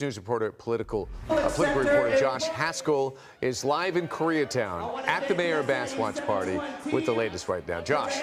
News reporter, political reporter Josh Haskell is live in Koreatown at the Mayor Bass Watch Party with the latest right now. Josh.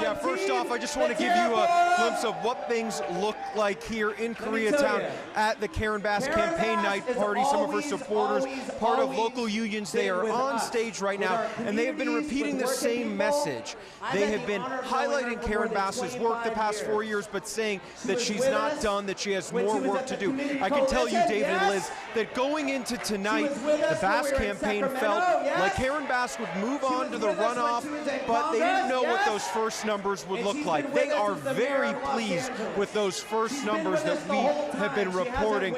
Yeah, first off, I just want to give you a glimpse of what things look like here in Koreatown at the Karen Bass campaign night party. Some of her supporters, part of local unions, they are on stage right now, and they have been repeating the same message. They have been highlighting Karen Bass's work the past 4 years, but saying that she's not done, that she has more work to do. I can tell you, David and Liz, that going into tonight, the Bass campaign felt like Karen Bass would move on to the runoff, but they didn't know what those first numbers would look like. They are very pleased with those first numbers that we have been reporting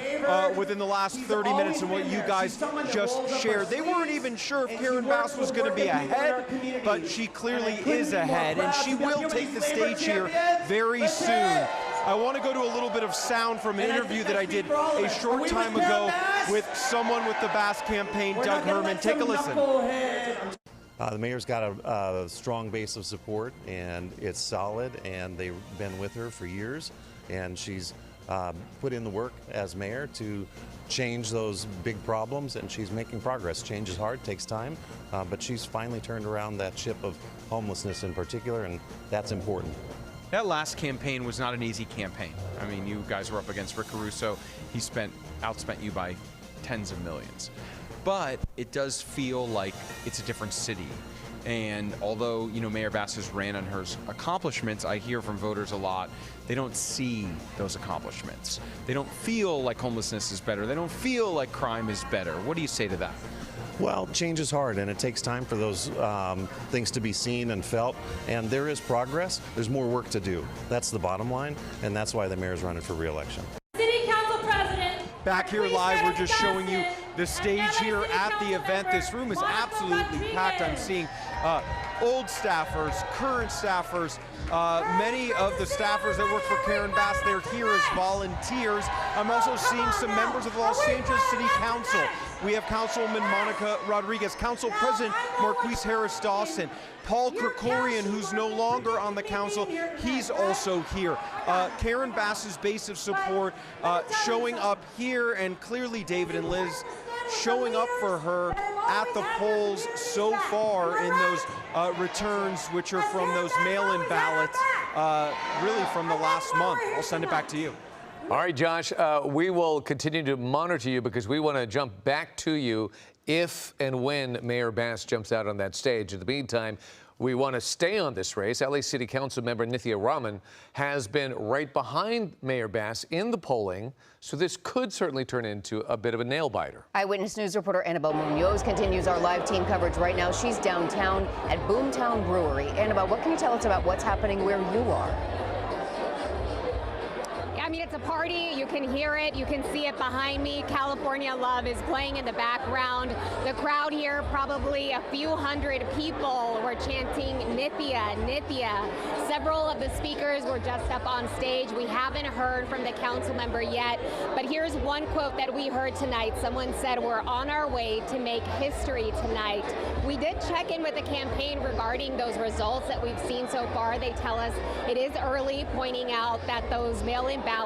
within the last 30 minutes and what you guys just shared. They weren't even sure if Karen Bass was going to be ahead, but she clearly is ahead, and she will take the stage here very soon. I want to go to a little bit of sound from an interview that I did a short time ago with someone with the Bass campaign, Doug Herman. Take a listen. The mayor's got a strong base of support, and it's solid, and they've been with her for years, and she's put in the work as mayor to change those big problems, and she's making progress. Change is hard, takes time, but she's finally turned around that ship of homelessness in particular, and that's important. That last campaign was not an easy campaign. I mean, you guys were up against Rick Caruso. He outspent you by tens of millions. But it does feel like it's a different city. And although, you know, Mayor Bass has ran on her accomplishments, I hear from voters a lot, they don't see those accomplishments. They don't feel like homelessness is better. They don't feel like crime is better. What do you say to that? Well, change is hard, and it takes time for those things to be seen and felt, and there is progress. There's more work to do. That's the bottom line, and that's why the mayor's running for re-election. City Council President. Back here live, we're just showing you the stage here at the event. This room is absolutely packed. I'm seeing old staffers, current staffers, many of the staffers that work for Karen Bass, they're here as volunteers. I'm also seeing some members of the Los Angeles City Council. We have Councilwoman Monica Rodriguez, Council President Marquise Harris Dawson, Paul Krikorian, who's no longer on the council, he's also here. Karen Bass's base of support showing up here, and clearly David and Liz showing up for her at the polls so far in those returns, which are from those mail-in ballots, really from the last month. I'll send it back to you. All right, Josh, we will continue to monitor you because we want to jump back to you if and when Mayor Bass jumps out on that stage. In the meantime, we want to stay on this race. LA City Council member Nithya Raman has been right behind Mayor Bass in the polling, so this could certainly turn into a bit of a nail-biter. Eyewitness News reporter Annabelle Munoz continues our live team coverage right now. She's downtown at Boomtown Brewery. Annabelle, what can you tell us about what's happening where you are? I mean, it's a party. You can hear it. You can see it behind me. California Love is playing in the background. The crowd here, probably a few hundred people, were chanting Nithya, Nithya. Several of the speakers were just up on stage. We haven't heard from the council member yet, but here's one quote that we heard tonight. Someone said, "We're on our way to make history tonight." We did check in with the campaign regarding those results that we've seen so far. They tell us it is early, pointing out that those mail-in ballots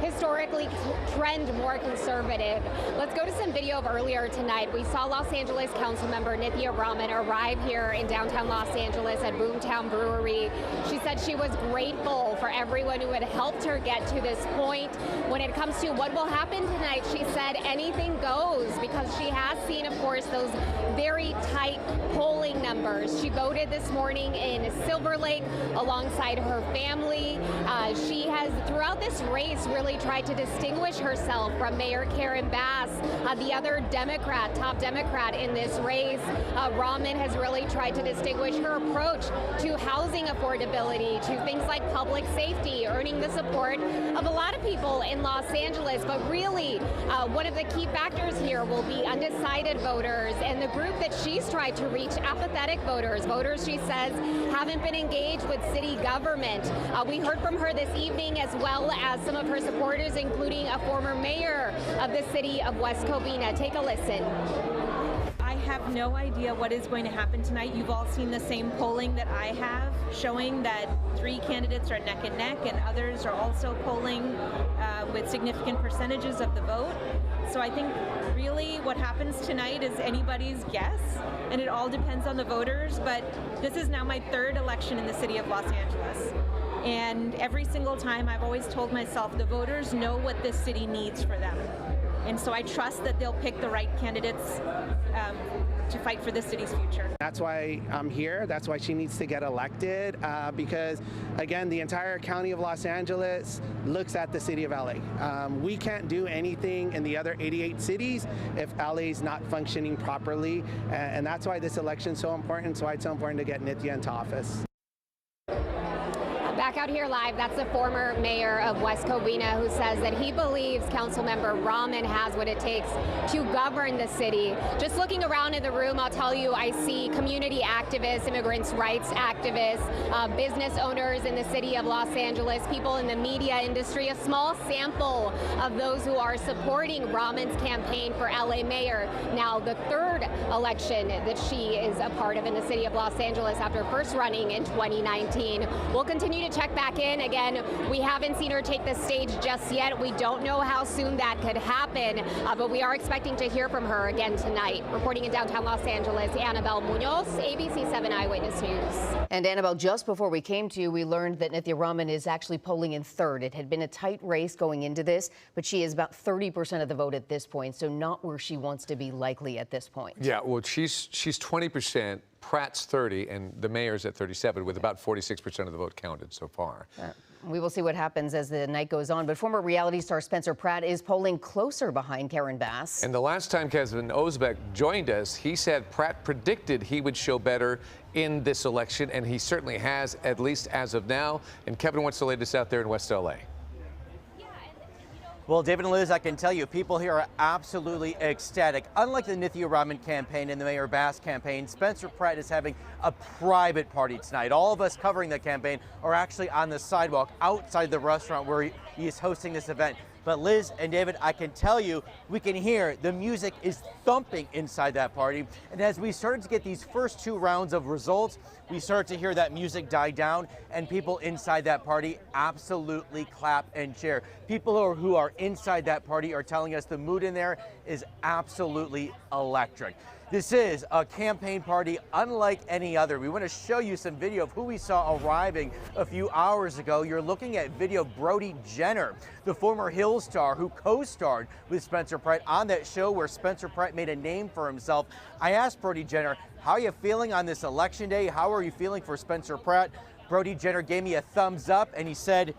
historically trend more conservative. Let's go to some video of earlier tonight. We saw Los Angeles Councilmember Nithya Raman arrive here in downtown Los Angeles at Boomtown Brewery. She said she was grateful for everyone who had helped her get to this point. When it comes to what will happen tonight, she said anything goes, because she has seen, of course, those very tight polling numbers. She voted this morning in Silver Lake alongside her family. She has, throughout this race, really tried to distinguish herself from Mayor Karen Bass, the other Democrat, top Democrat in this race. Raman has really tried to distinguish her approach to housing affordability, to things like public safety, earning the support of a lot of people in Los Angeles. But really, one of the key factors here will be undecided voters, and the group that she's tried to reach, apathetic voters, voters she says haven't been engaged with city government. We heard from her this evening, as well as some of her supporters, including a former mayor of the city of West Covina. Take a listen. I have no idea what is going to happen tonight. You've all seen the same polling that I have, showing that 3 candidates are neck and neck, and others are also polling with significant percentages of the vote. So I think really what happens tonight is anybody's guess, and it all depends on the voters. But this is now my 3rd election in the city of Los Angeles. And every single time I've always told myself the voters know what this city needs for them. And so I trust that they'll pick the right candidates to fight for this city's future. That's why I'm here. That's why she needs to get elected, because, again, the entire county of Los Angeles looks at the city of LA. We can't do anything in the other 88 cities if LA is not functioning properly, and that's why this election is so important. That's why it's so important to get Nithya into office. Back out here live, that's the former mayor of West Covina who says that he believes Councilmember Rahman has what it takes to govern the city. Just looking around in the room, I'll tell you, I see community activists, immigrants' rights activists, business owners in the city of Los Angeles, people in the media industry, a small sample of those who are supporting Rahman's campaign for LA mayor. Now, the 3rd election that she is a part of in the city of Los Angeles after first running in 2019. We'll continue to check back in. Again, we haven't seen her take the stage just yet. We don't know how soon that could happen, but we are expecting to hear from her again tonight. Reporting in downtown Los Angeles, Annabelle Munoz, ABC 7 Eyewitness News. And Annabelle, just before we came to you, we learned that Nithya Rahman is actually polling in 3rd. It had been a tight race going into this, but she is about 30% of the vote at this point, so not where she wants to be likely at this point. Yeah, well, she's 20%. Pratt's 30, and the mayor's at 37, with about 46% of the vote counted so far. We will see what happens as the night goes on, but former reality star Spencer Pratt is polling closer behind Karen Bass. And the last time Kevin Ozbek joined us, he said Pratt predicted he would show better in this election, and he certainly has, at least as of now. And Kevin, what's the latest out there in West LA? Well, David and Liz, I can tell you, people here are absolutely ecstatic. Unlike the Nithya Rahman campaign and the Mayor Bass campaign, Spencer Pratt is having a private party tonight. All of us covering the campaign are actually on the sidewalk outside the restaurant where he is hosting this event. But Liz and David, I can tell you, we can hear the music is thumping inside that party. And as we started to get these first 2 rounds of results, we started to hear that music die down, and people inside that party absolutely clap and cheer. People who are inside that party are telling us the mood in there is absolutely electric. This is a campaign party unlike any other. We want to show you some video of who we saw arriving a few hours ago. You're looking at video of Brody Jenner, the former Hill star who co-starred with Spencer Pratt on that show where Spencer Pratt made a name for himself. I asked Brody Jenner, how are you feeling on this election day? How are you feeling for Spencer Pratt? Brody Jenner gave me a thumbs up and he said,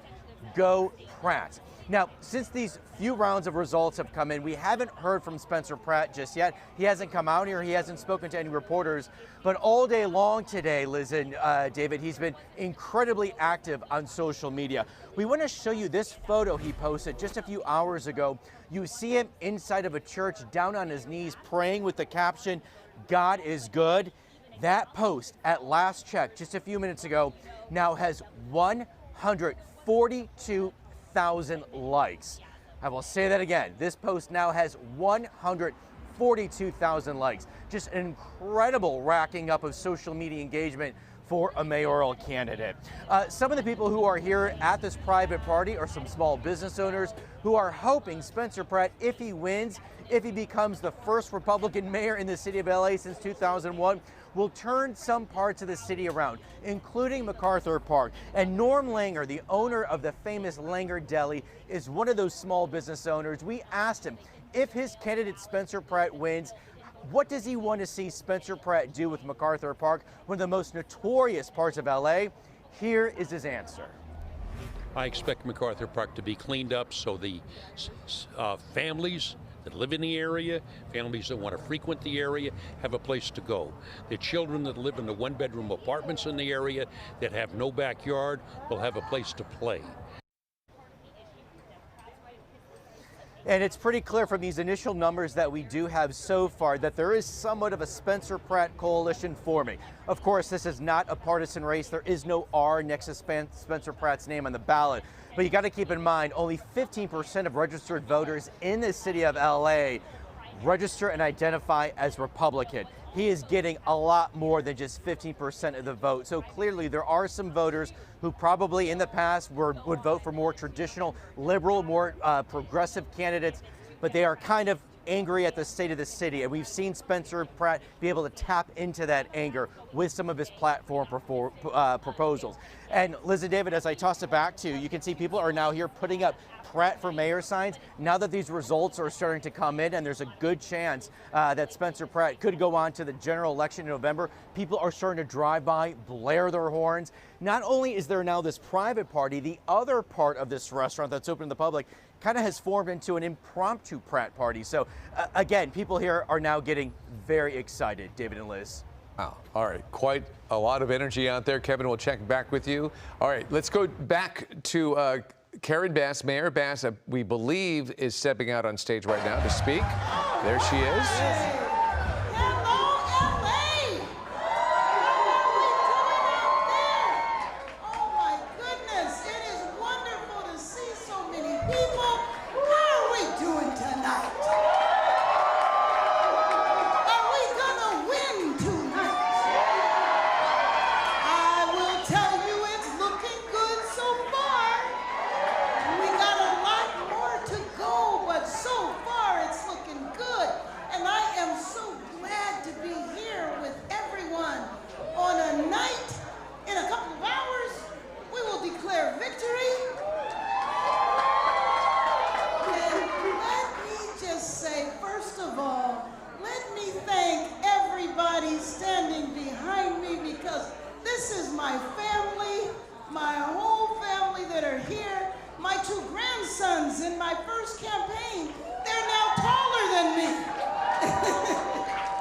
go Pratt. Now, since these few rounds of results have come in, we haven't heard from Spencer Pratt just yet. He hasn't come out here. He hasn't spoken to any reporters. But all day long today, Liz and David, he's been incredibly active on social media. We want to show you this photo he posted just a few hours ago. You see him inside of a church, down on his knees, praying with the caption, God is good. That post, at last check, just a few minutes ago, now has 142,000 likes. I will say that again. This post now has 142,000 likes. Just an incredible racking up of social media engagement for a mayoral candidate. Some of the people who are here at this private party are some small business owners who are hoping Spencer Pratt, if he wins, if he becomes the first Republican mayor in the city of LA since 2001, will turn some parts of the city around, including MacArthur Park. And Norm Langer, the owner of the famous Langer Deli, is one of those small business owners. We asked him if his candidate Spencer Pratt wins, what does he want to see Spencer Pratt do with MacArthur Park, one of the most notorious parts of LA? Here is his answer. I expect MacArthur Park to be cleaned up so the families that live in the area, families that want to frequent the area, have a place to go. The children that live in the one-bedroom apartments in the area that have no backyard will have a place to play. And it's pretty clear from these initial numbers that we do have so far that there is somewhat of a Spencer Pratt coalition forming. Of course, this is not a partisan race. There is no R next to Spencer Pratt's name on the ballot. But you got to keep in mind, only 15% of registered voters in the city of LA register and identify as Republican. He is getting a lot more than just 15% of the vote. So clearly there are some voters who probably in the past would vote for more traditional, liberal, more progressive candidates, but they are kind of angry at the state of the city. And we've seen Spencer Pratt be able to tap into that anger with some of his platform proposals. And Liz and David, as I toss it back to you, you can see people are now here putting up Pratt for mayor signs. Now that these results are starting to come in and there's a good chance that Spencer Pratt could go on to the general election in November, people are starting to drive by, blare their horns. Not only is there now this private party, the other part of this restaurant that's open to the public kind of has formed into an impromptu Pratt party. So again, people here are now getting very excited, David and Liz. Wow. All right. Quite a lot of energy out there. Kevin, we'll check back with you. All right. Let's go back to Karen Bass. Mayor Bass, we believe, is stepping out on stage right now to speak. There she is. In my first campaign, they're now taller than me.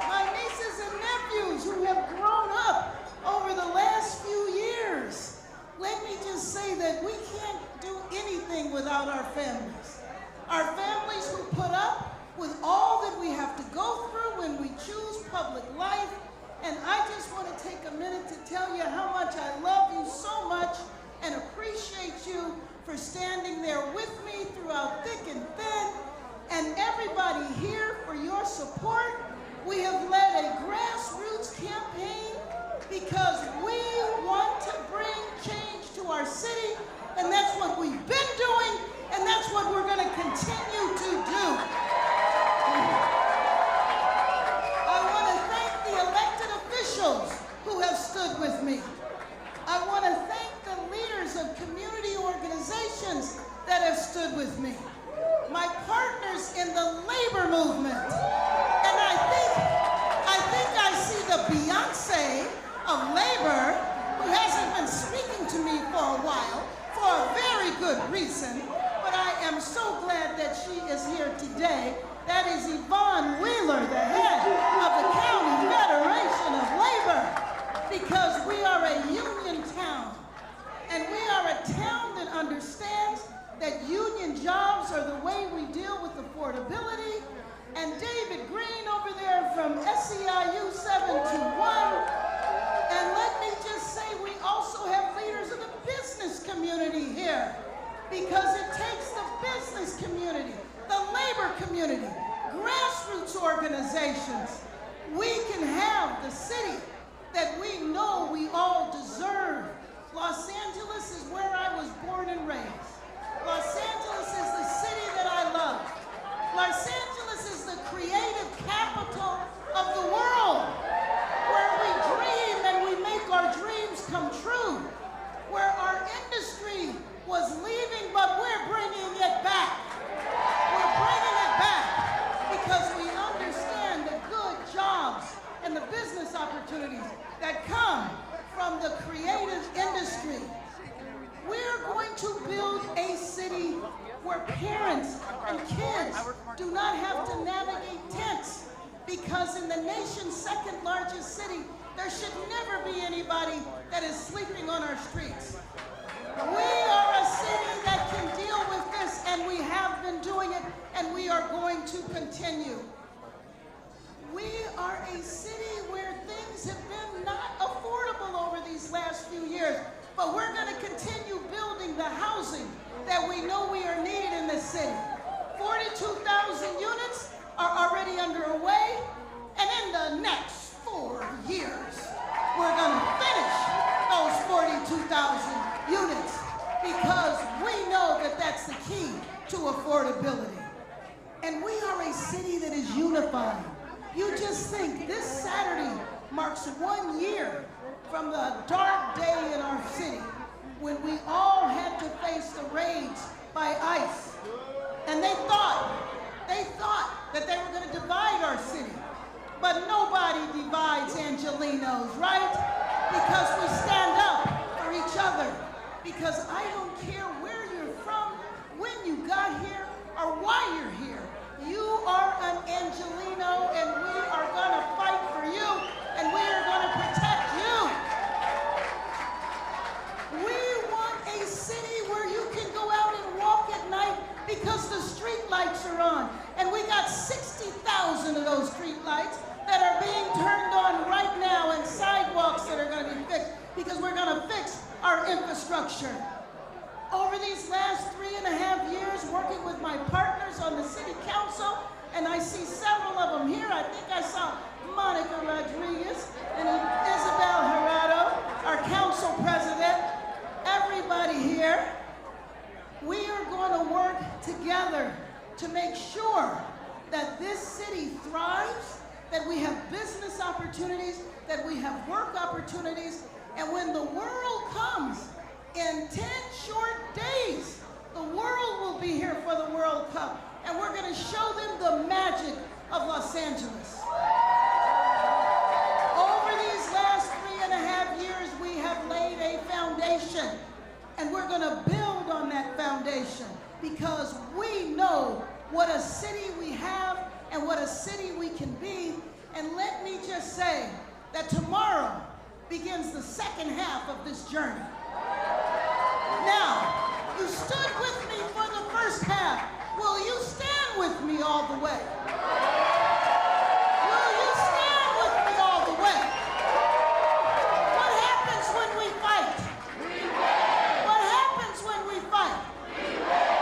My nieces and nephews who have grown up over the last few years. Let me just say that we can't do anything without our families. Our families who put up with all that we have to go through when we choose public life. And I just want to take a minute to tell you how much I love you so much and appreciate you for standing there with me throughout thick and thin, and everybody here for your support. We have led a grassroots campaign because we want to bring change to our city, and that's what we've been doing, and that's what we're going to continue to do. I want to thank the elected officials who have stood with me. I want to thank the leaders of community organizations that have stood with me. My partners in the labor movement. And I think I see the Beyonce of labor, who hasn't been speaking to me for a while, for a very good reason, but I am so glad that she is here today. That is Yvonne Wheeler, the head of the County Federation of Labor, because we are a union town, and we are a town that understands that union jobs are the way we deal with affordability. And David Green over there from SEIU 721. And let me just say, we also have leaders of the business community here, because it takes the business community, the labor community, grassroots organizations. We can have the city that we know we all deserve. Los Angeles is where I was born and raised. Los Angeles is the city that I love. Los Angeles is the creative capital of the world, where we dream and we make our dreams come true, where our industry was leaving, but we're bringing it back. We're bringing it back because we understand the good jobs and the business opportunities that come from the creative industry. We're going to build a city where parents and kids do not have to navigate tents, because in the nation's second largest city, there should never be anybody that is sleeping on our streets. We are a city that can deal with this, and we have been doing it, and we are going to continue. We are a city where things have been not affordable over these last few years, but we're going to continue building the housing that we know we are needed in this city. 42,000 units are already underway, and in the next 4 years, we're going to finish those 42,000 units because we know that that's the key to affordability. And we are a city that is unified. You just think this Saturday marks 1 year from the dark day in our city when we all had to face the raids by ICE. And they thought that they were going to divide our city. But nobody divides Angelinos, right? Because we stand up for each other. Because I don't care where you're from, when you got here, or why you're here. You are an Angelino, and we are going to fight for you, and we are going to protect you. We want a city where you can go out and walk at night because the street lights are on. And we got 60,000 of those street lights that are being turned on right now, and sidewalks that are going to be fixed because we're going to fix our infrastructure. Over these last 3.5 years, working with my partners on the city council, and I see several of them here. I think I saw Monica Rodriguez and Isabel Gerardo, our council president, everybody here. We are going to work together to make sure that this city thrives, that we have business opportunities, that we have work opportunities, and when the world comes in 10 short days, the world will be here for the World Cup, and we're going to show them the magic of Los Angeles. Over these last 3.5 years, we have laid a foundation, and we're going to build on that foundation because we know what a city we have and what a city we can be. And let me just say that tomorrow begins the second half of this journey. Now, you stood with me for the first half. Will you stand with me all the way? Will you stand with me all the way? What happens when we fight? What happens when we fight?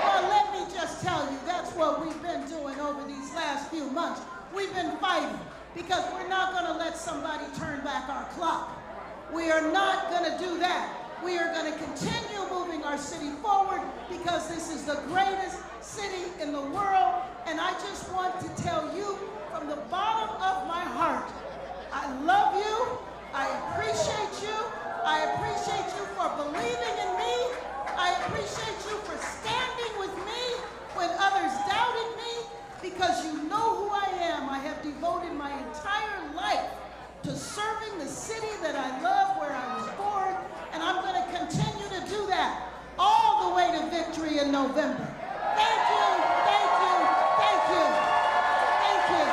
Well, let me just tell you, that's what we've been doing over these last few months. We've been fighting because we're not going to let somebody turn back our clock. We are not going to do that. We are going to continue moving our city forward because this is the greatest city in the world. And I just want to tell you from the bottom of my heart, I love you. I appreciate you. I appreciate you for believing in me. I appreciate you for standing with me when others doubted me because you know who I am. I have devoted my entire life to serving the city that I love, where I was born, and I'm going to continue to do that all the way to victory in November. Thank you, thank you, thank you, thank you.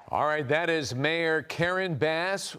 All right, that is Mayor Karen Bass.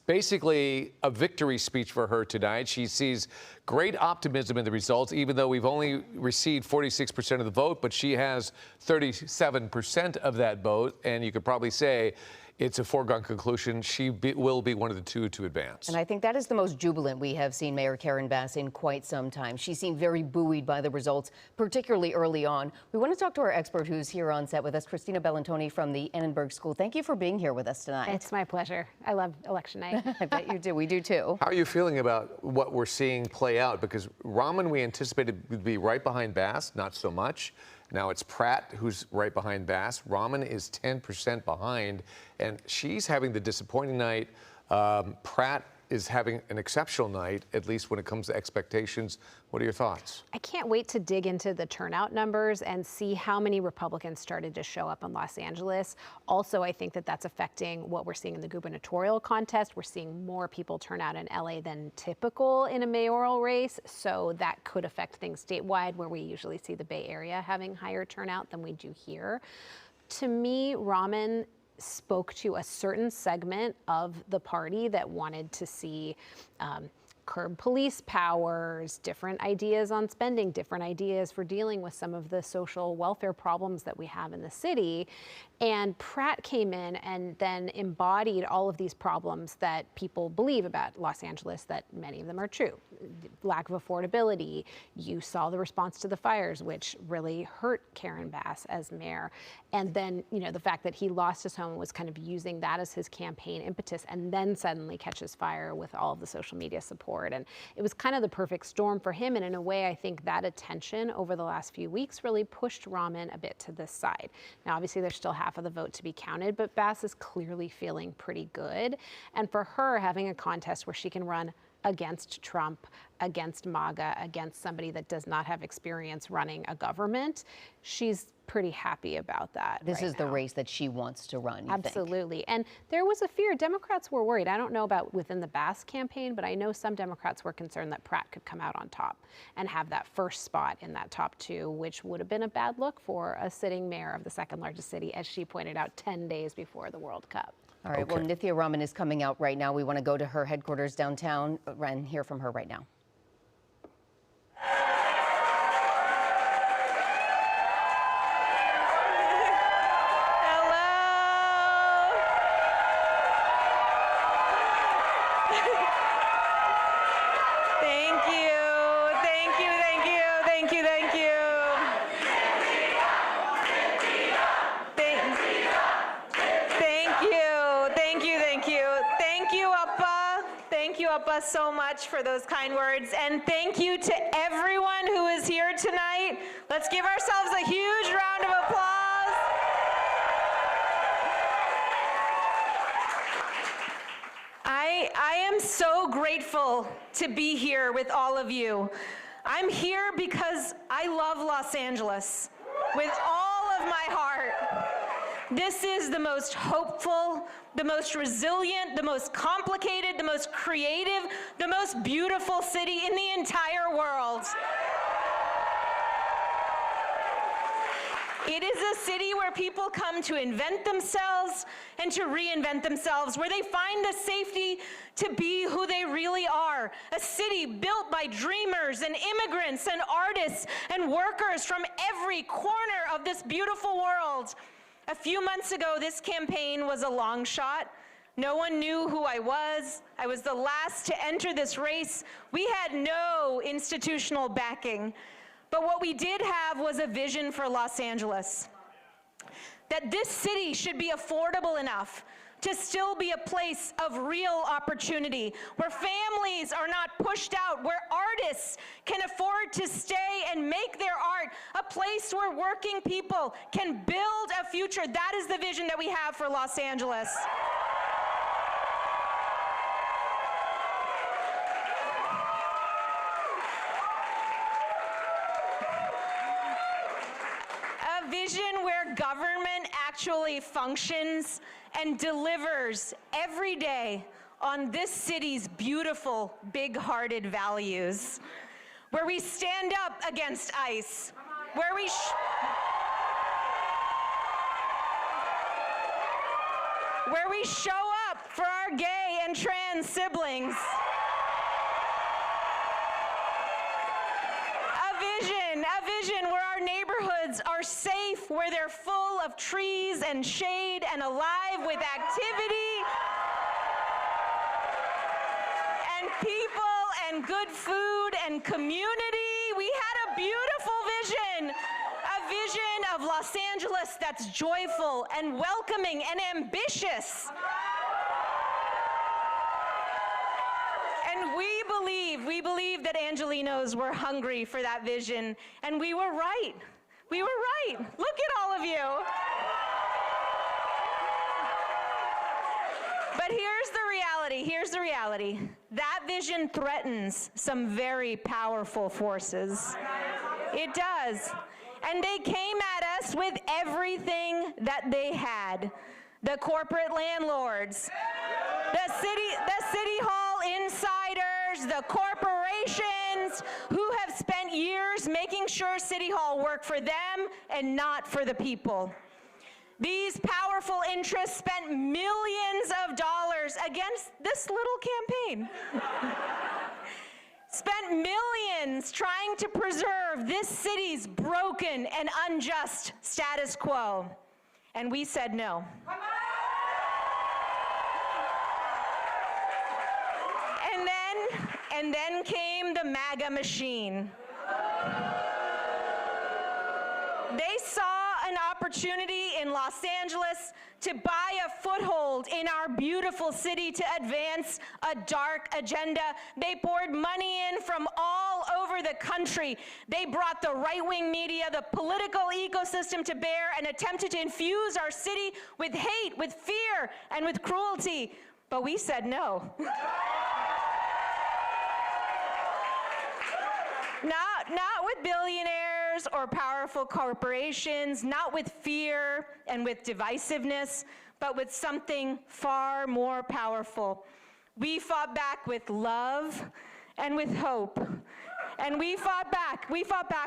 Basically a victory speech for her tonight. She sees great optimism in the results, even though we've only received 46% of the vote, but she has 37% of that vote, and you could probably say it's a foregone conclusion. She will be one of the two to advance. And I think that is the most jubilant we have seen Mayor Karen Bass in quite some time. She seemed very buoyed by the results, particularly early on. We want to talk to our expert who's here on set with us, Christina Bellantoni from the Annenberg School. Thank you for being here with us tonight. It's my pleasure. I love election night. I bet you do. We do too. How are you feeling about what we're seeing play out? Because Rahman, we anticipated would be right behind Bass, not so much. Now it's Pratt who's right behind Bass. Rahman is 10% behind, and she's having the disappointing night. Pratt is having an exceptional night, at least when it comes to expectations. What are your thoughts? I can't wait to dig into the turnout numbers and see how many Republicans started to show up in Los Angeles. Also, I think that that's affecting what we're seeing in the gubernatorial contest. We're seeing more people turn out in LA than typical in a mayoral race. So that could affect things statewide, where we usually see the Bay Area having higher turnout than we do here. To me, Rahman spoke to a certain segment of the party that wanted to see curb police powers, different ideas on spending, different ideas for dealing with some of the social welfare problems that we have in the city. And Pratt came in and then embodied all of these problems that people believe about Los Angeles, that many of them are true. lack of affordability. You saw the response to the fires, which really hurt Karen Bass as mayor. And then, the fact that he lost his home and was kind of using that as his campaign impetus, and then suddenly catches fire with all of the social media support. And it was kind of the perfect storm for him. And in a way, I think that attention over the last few weeks really pushed Rahman a bit to this side. Now, obviously, there's still half of the vote to be counted, but Bass is clearly feeling pretty good. And for her, having a contest where she can run against Trump, against MAGA, against somebody that does not have experience running a government, she's pretty happy about that. This is the race that she wants to run, you Absolutely. think? And there was a fear. Democrats were worried. I don't know about within the Bass campaign, but I know some Democrats were concerned that Pratt could come out on top and have that first spot in that top two, which would have been a bad look for a sitting mayor of the second largest city, as she pointed out 10 days before the World Cup. All right, well, Nithya Rahman is coming out right now. We want to go to her headquarters downtown and hear from her right now. So much for those kind words, and thank you to everyone who is here tonight. Let's give ourselves a huge round of applause. I am so grateful to be here with all of you. I'm here because I love Los Angeles with all of my heart. This is the most hopeful, the most resilient, the most complicated, the most creative, the most beautiful city in the entire world. It is a city where people come to invent themselves and to reinvent themselves, where they find the safety to be who they really are. A city built by dreamers and immigrants and artists and workers from every corner of this beautiful world. A few months ago, this campaign was a long shot. No one knew who I was. I was the last to enter this race. We had no institutional backing. But what we did have was a vision for Los Angeles. That this city should be affordable enough to still be a place of real opportunity, where families are not pushed out, where artists can afford to stay and make their art, a place where working people can build a future. That is the vision that we have for Los Angeles. A vision where government actually functions and delivers every day on this city's beautiful, big-hearted values, where we stand up against ICE, where we show up for our gay and trans siblings. A vision where our neighborhoods are safe, where they're full of trees and shade and alive with activity and people and good food and community. We had a beautiful vision, a vision of Los Angeles that's joyful and welcoming and ambitious. And we believe that Angelinos were hungry for that vision, and we were right. We were right. Look at all of you. But here's the reality. That vision threatens some very powerful forces. It does. And they came at us with everything that they had. The corporate landlords, the city hall insiders, the corporations who have spent years making sure City Hall worked for them and not for the people. These powerful interests spent millions of dollars against this little campaign. Spent millions trying to preserve this city's broken and unjust status quo. And we said no. And then came the MAGA machine. They saw an opportunity in Los Angeles to buy a foothold in our beautiful city to advance a dark agenda. They poured money in from all over the country. They brought the right-wing media, the political ecosystem to bear, and attempted to infuse our city with hate, with fear, and with cruelty. But we said no. Not with billionaires or powerful corporations, not with fear and with divisiveness, but with something far more powerful. We fought back with love and with hope. And we fought back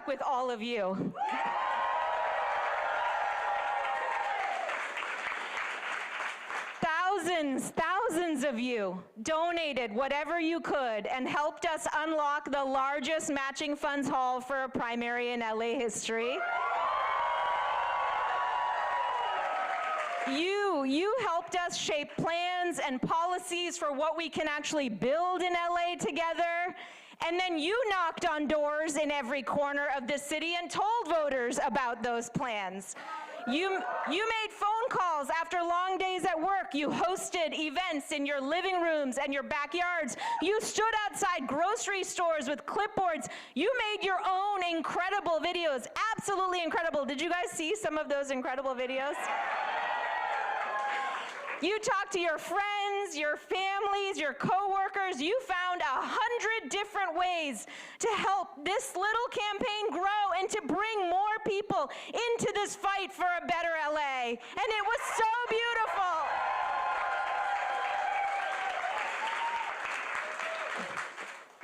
with all of you. Thousands of you donated whatever you could and helped us unlock the largest matching funds haul for a primary in LA history. You helped us shape plans and policies for what we can actually build in LA together. And then you knocked on doors in every corner of this city and told voters about those plans. You made phone calls after long days at work. You hosted events in your living rooms and your backyards. You stood outside grocery stores with clipboards. You made your own incredible videos, absolutely incredible. Did you guys see some of those incredible videos? You talked to your friends, your families, your coworkers. You found 100 different ways to help this little campaign grow and to bring more people into this fight for a better LA. And it was so beautiful.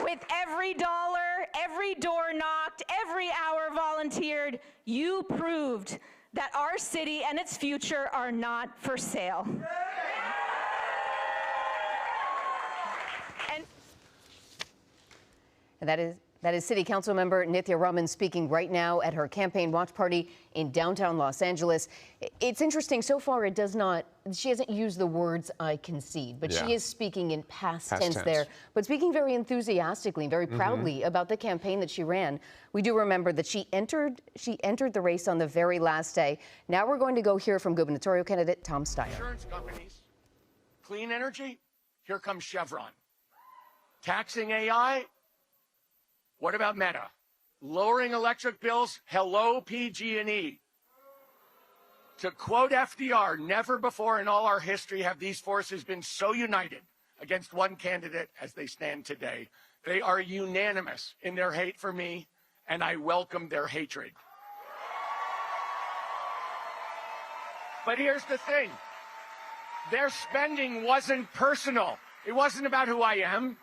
With every dollar, every door knocked, every hour volunteered, you proved that our city and its future are not for sale. And that is City Council member Nithya Raman speaking right now at her campaign watch party in downtown Los Angeles. It's interesting, so far she hasn't used the words "I concede," but she is speaking in past tense there, but speaking very enthusiastically, very proudly about the campaign that she ran. We do remember that she entered the race on the very last day. Now we're going to go hear from gubernatorial candidate Tom Steyer. Insurance companies, clean energy, here comes Chevron. Taxing AI, what about Meta? Lowering electric bills, hello PG&E. To quote FDR, never before in all our history have these forces been so united against one candidate as they stand today. They are unanimous in their hate for me, and I welcome their hatred. But here's the thing. Their spending wasn't personal. It wasn't about who I am.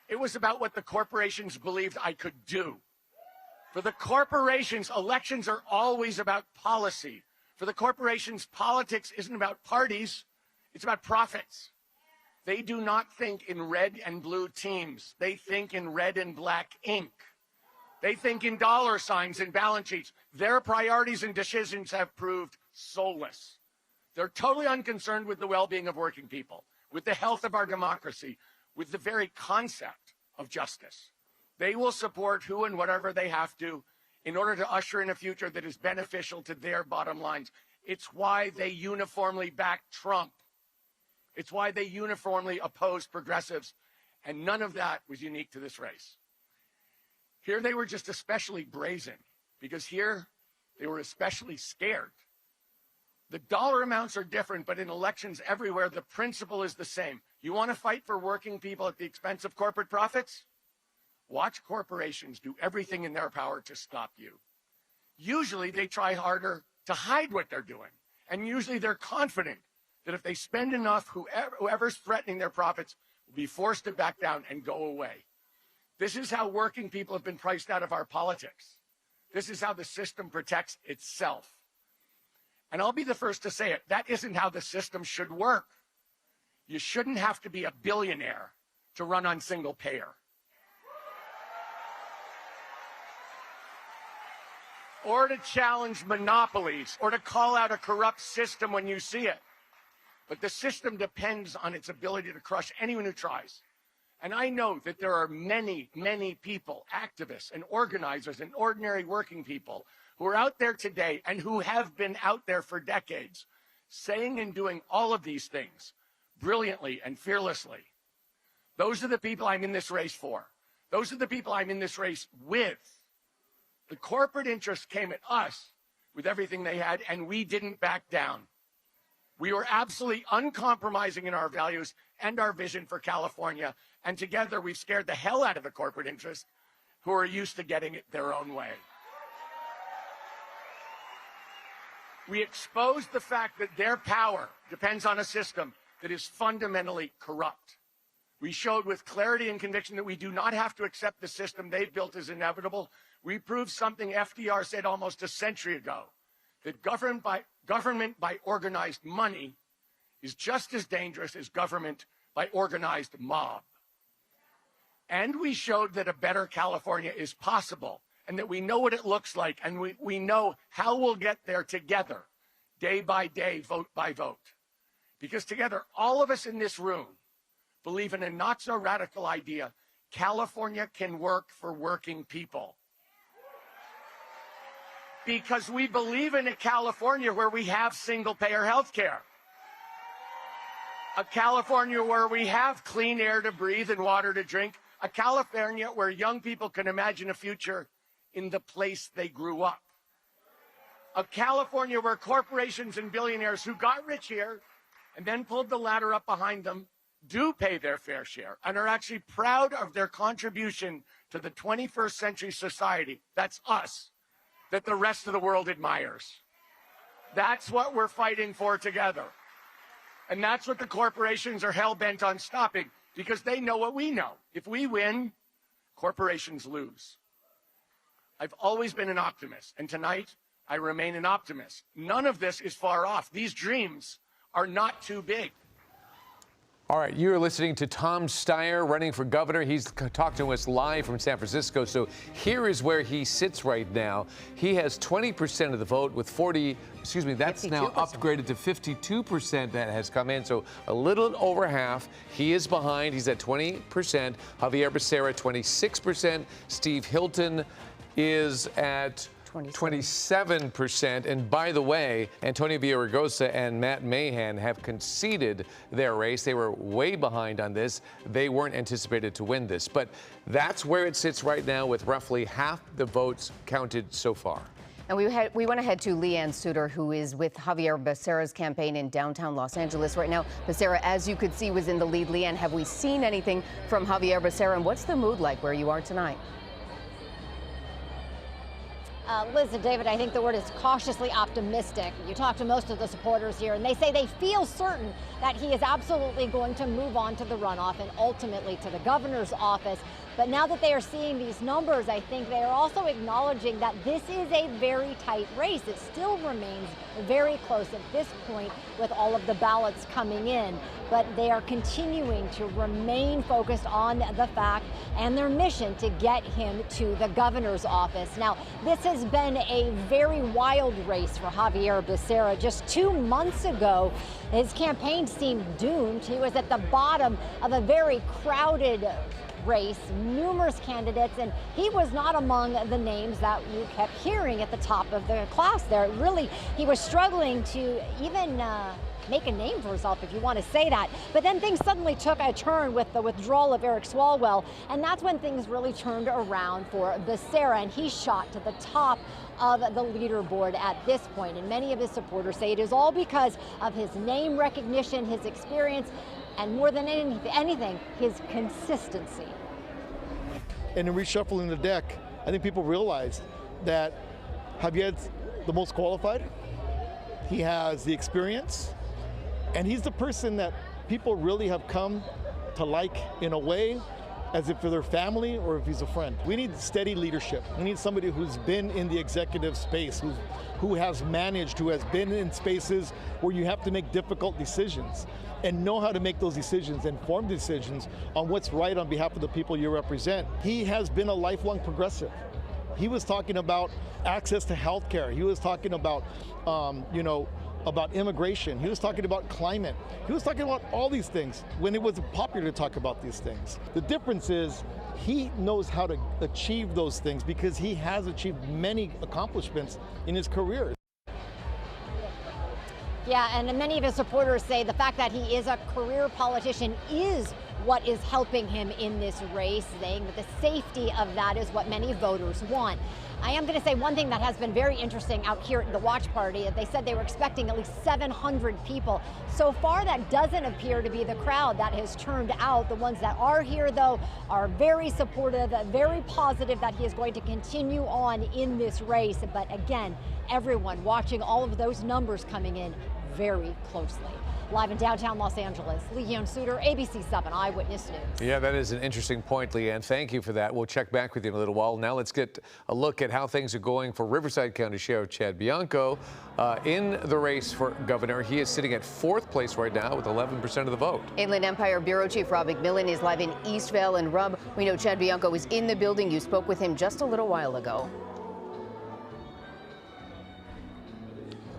It was about what the corporations believed I could do. For the corporations, elections are always about policy. For the corporations, politics isn't about parties, it's about profits. They do not think in red and blue teams. They think in red and black ink. They think in dollar signs and balance sheets. Their priorities and decisions have proved soulless. They're totally unconcerned with the well-being of working people, with the health of our democracy, with the very concept of justice. They will support who and whatever they have to in order to usher in a future that is beneficial to their bottom lines. It's why they uniformly back Trump. It's why they uniformly oppose progressives, and none of that was unique to this race. Here they were just especially brazen, because here they were especially scared. The dollar amounts are different, but in elections everywhere, the principle is the same. You want to fight for working people at the expense of corporate profits? Watch corporations do everything in their power to stop you. Usually they try harder to hide what they're doing. And usually they're confident that if they spend enough, whoever's threatening their profits will be forced to back down and go away. This is how working people have been priced out of our politics. This is how the system protects itself. And I'll be the first to say it, that isn't how the system should work. You shouldn't have to be a billionaire to run on single payer. Or to challenge monopolies, or to call out a corrupt system when you see it. But the system depends on its ability to crush anyone who tries. And I know that there are many, many people, activists and organizers and ordinary working people who are out there today and who have been out there for decades, saying and doing all of these things brilliantly and fearlessly. Those are the people I'm in this race for. Those are the people I'm in this race with. The corporate interests came at us with everything they had, and we didn't back down. We were absolutely uncompromising in our values and our vision for California, and together we've scared the hell out of the corporate interests who are used to getting it their own way. We exposed the fact that their power depends on a system that is fundamentally corrupt. We showed with clarity and conviction that we do not have to accept the system they've built as inevitable. We proved something FDR said almost a century ago, that government by organized money is just as dangerous as government by organized mob. And we showed that a better California is possible, and that we know what it looks like, and we know how we'll get there together, day by day, vote by vote. Because together, all of us in this room believe in a not so radical idea: California can work for working people. Because we believe in a California where we have single-payer health care. A California where we have clean air to breathe and water to drink. A California where young people can imagine a future in the place they grew up. A California where corporations and billionaires who got rich here and then pulled the ladder up behind them do pay their fair share and are actually proud of their contribution to the 21st century society. That's us, that the rest of the world admires. That's what we're fighting for together. And that's what the corporations are hell-bent on stopping, because they know what we know. If we win, corporations lose. I've always been an optimist, and tonight I remain an optimist. None of this is far off. These dreams are not too big. All right, you're listening to Tom Steyer running for governor. He's talking to us live from San Francisco. So here is where he sits right now. He has 20% of the vote with that's 52%. Now upgraded to 52% that has come in. So a little over half. He is behind. He's at 20%. Xavier Becerra, 26%. Steve Hilton is at 27%. And by the way, Antonio Villaraigosa and Matt Mahan have conceded their race. They were way behind on this. They weren't anticipated to win this. But that's where it sits right now, with roughly half the votes counted so far. And we went ahead to Leanne Suter, who is with Xavier Becerra's campaign in downtown Los Angeles right now. Becerra, as you could see, was in the lead. Leanne, have we seen anything from Xavier Becerra, and what's the mood like where you are tonight? Liz and David, I think the word is cautiously optimistic. You talk to most of the supporters here, and they say they feel certain that he is absolutely going to move on to the runoff and ultimately to the governor's office. But now that they are seeing these numbers, I think they are also acknowledging that this is a very tight race. It still remains very close at this point with all of the ballots coming in. But they are continuing to remain focused on the fact and their mission to get him to the governor's office. Now, this has been a very wild race for Xavier Becerra. Just 2 months ago, his campaign seemed doomed. He was at the bottom of a very crowded race, numerous candidates, and he was not among the names that you kept hearing at the top of the class there. Really, he was struggling to even make a name for himself, if you want to say that. But then things suddenly took a turn with the withdrawal of Eric Swalwell, and that's when things really turned around for Becerra, and he shot to the top of the leaderboard at this point. And many of his supporters say it is all because of his name recognition, his experience, and more than anything, his consistency. And in reshuffling the deck, I think people realize that Javier's the most qualified. He has the experience, and he's the person that people really have come to like in a way, as if they're their family or if he's a friend. We need steady leadership. We need somebody who's been in the executive space, who has managed, who has been in spaces where you have to make difficult decisions and know how to make those decisions, informed decisions on what's right on behalf of the people you represent. He has been a lifelong progressive. He was talking about access to health care. He was talking about, about immigration. He was talking about climate. He was talking about all these things when it was popular to talk about these things. The difference is he knows how to achieve those things because he has achieved many accomplishments in his career. Yeah, and many of his supporters say the fact that he is a career politician is what is helping him in this race, saying that the safety of that is what many voters want. I am going to say one thing that has been very interesting out here at the watch party. They said they were expecting at least 700 people. So far, that doesn't appear to be the crowd that has turned out. The ones that are here, though, are very supportive, very positive that he is going to continue on in this race. But again, everyone watching all of those numbers coming in very closely. Live in downtown Los Angeles, Leanne Suter, ABC 7 Eyewitness News. Yeah, that is an interesting point, Leanne. Thank you for that. We'll check back with you in a little while. Now let's get a look at how things are going for Riverside County Sheriff Chad Bianco in the race for governor. He is sitting at 4th place right now with 11% of the vote. Inland Empire Bureau Chief Rob McMillan is live in Eastvale. And Rob, we know Chad Bianco is in the building. You spoke with him just a little while ago.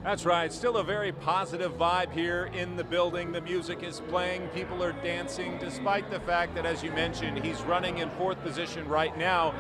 That's right. Still a very positive vibe here in the building. The music is playing. People are dancing, despite the fact that, as you mentioned, he's running in 4th position right now.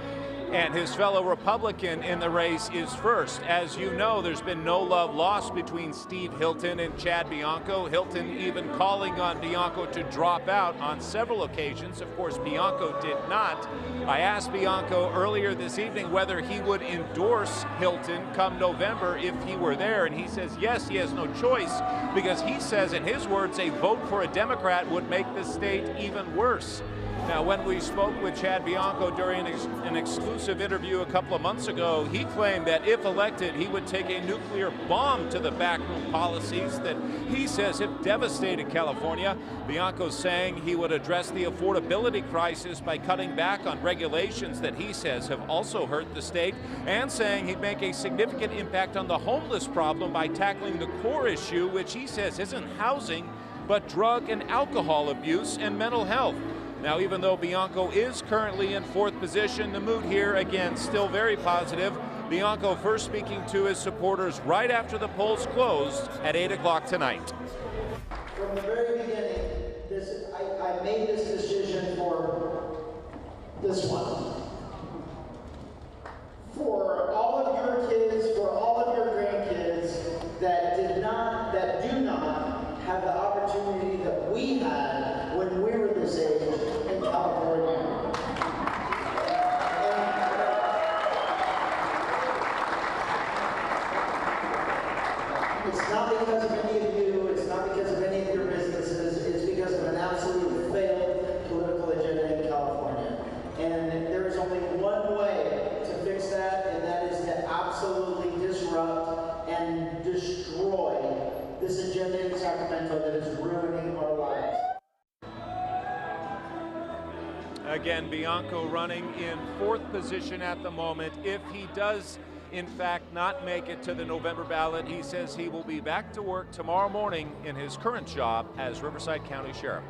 And his fellow Republican in the race is 1st. As you know, there's been no love lost between Steve Hilton and Chad Bianco. Hilton even calling on Bianco to drop out on several occasions. Of course, Bianco did not. I asked Bianco earlier this evening whether he would endorse Hilton come November if he were there, and he says yes, he has no choice, because he says, in his words, a vote for a Democrat would make the state even worse. Now, when we spoke with Chad Bianco during an exclusive interview a couple of months ago, he claimed that if elected, he would take a nuclear bomb to the backroom policies that he says have devastated California. Bianco saying he would address the affordability crisis by cutting back on regulations that he says have also hurt the state, and saying he'd make a significant impact on the homeless problem by tackling the core issue, which he says isn't housing, but drug and alcohol abuse and mental health. Now, even though Bianco is currently in 4th position, the mood here, again, still very positive. Bianco first speaking to his supporters right after the polls closed at 8 o'clock tonight. From the very beginning, I made this decision for this one. For all of your kids, for all of your grandkids that do not have the opportunity that we had when we were this age in California. It's not because of any of you, it's not because of any of your businesses, it's because of an absolute failed political agenda in California. And there is only one way to fix that, and that is to absolutely disrupt and destroy this agenda in Sacramento that is ruining our lives. Again, Bianco running in 4th position at the moment. If he does, in fact, not make it to the November ballot, he says he will be back to work tomorrow morning in his current job as Riverside County Sheriff.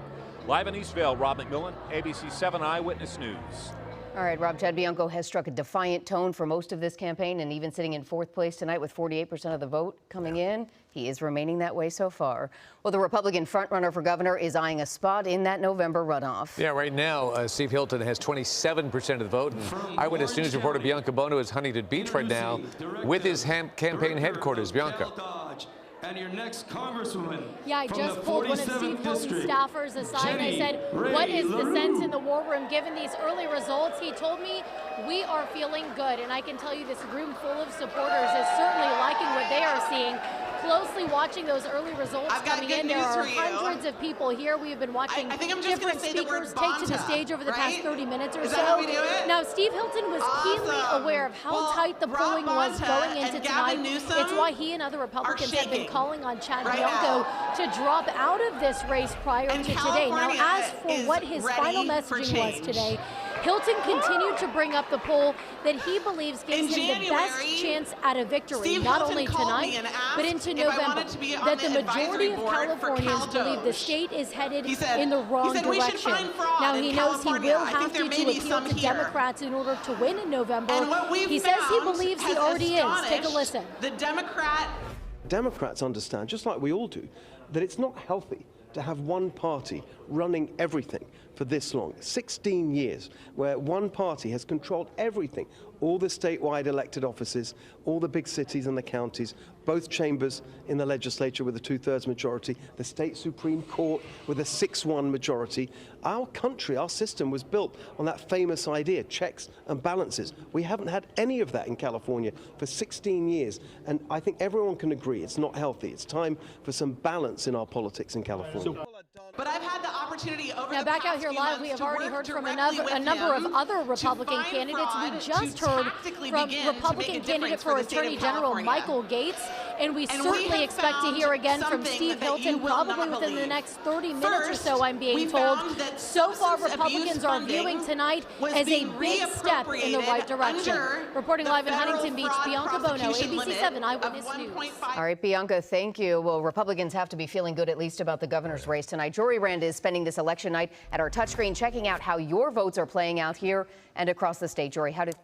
Live in Eastvale, Rob McMillan, ABC 7 Eyewitness News. All right, Rob, Chad Bianco has struck a defiant tone for most of this campaign, and even sitting in 4th place tonight with 48% of the vote coming in. He is remaining that way so far. Well, the Republican frontrunner for governor is eyeing a spot in that November runoff. Yeah, right now, Steve Hilton has 27% of the vote. And Eyewitness News reporter Bianca Bono is Huntington Beach right now with his campaign headquarters. Bianca. And your next congresswoman. Yeah, I just pulled one of Steve Hilton's staffers aside and I said, what is the sense in the war room given these early results? He told me, we are feeling good. And I can tell you this room full of supporters is certainly liking what they are seeing. Closely watching those early results coming in. There are hundreds of people here. We have been watching different speakers take to the stage over the past 30 minutes or so. Now, Steve Hilton was keenly aware of how tight the polling was going into tonight. It's why he and other Republicans have been calling on Chad Bianco to drop out of this race prior to today. Now, as for what his final messaging was today, Hilton continued to bring up the poll that he believes gives him the best chance at a victory, not only tonight, but into November, that the majority of Californians believe the state is headed in the wrong direction. Now, he knows he will have to appeal to Democrats in order to win in November. He says he believes he already is. Take a listen. The Democrat Democrats understand, just like we all do, that it's not healthy to have one party running everything for this long. 16 years where one party has controlled everything, all the statewide elected offices, all the big cities and the counties, both chambers in the legislature with a 2/3 majority, the state Supreme Court with a 6-1 majority. Our country, our system was built on that famous idea, checks and balances. We haven't had any of that in California for 16 years, and I think everyone can agree it's not healthy. It's time for some balance in our politics in California. But I've had the opportunity over now the back past out here few live, months we have to already work heard from directly with a number of him other to Republican find candidates. fraud, We just to heard tactically from begin to Republican make a candidate difference for the state of Attorney General California. Michael Gates, and we And we certainly have expect to found hear again from something Steve that you Hilton will probably not within the believe. next 30 minutes or so, I'm being we told. found that So far, substance Republicans abuse are funding viewing tonight was as a being big step in the right direction. under Reporting the live in federal Huntington Beach, fraud Bianca Bono, prosecution ABC7 limit Eyewitness of News. 1.5. All right, Bianca, thank you. Well, Republicans have to be feeling good at least about the governor's race tonight. Jory Rand is spending this election night at our touchscreen, checking out how your votes are playing out here and across the state. Jory, how did...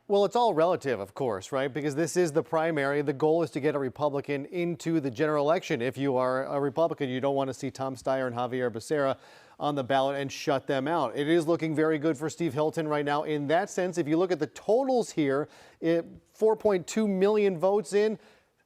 Well, it's all relative, of course, right? Because this is the primary. The goal is to get a Republican into the general election. If you are a Republican, you don't want to see Tom Steyer and Xavier Becerra on the ballot and shut them out. It is looking very good for Steve Hilton right now in that sense. If you look at the totals here, 4.2 million votes in.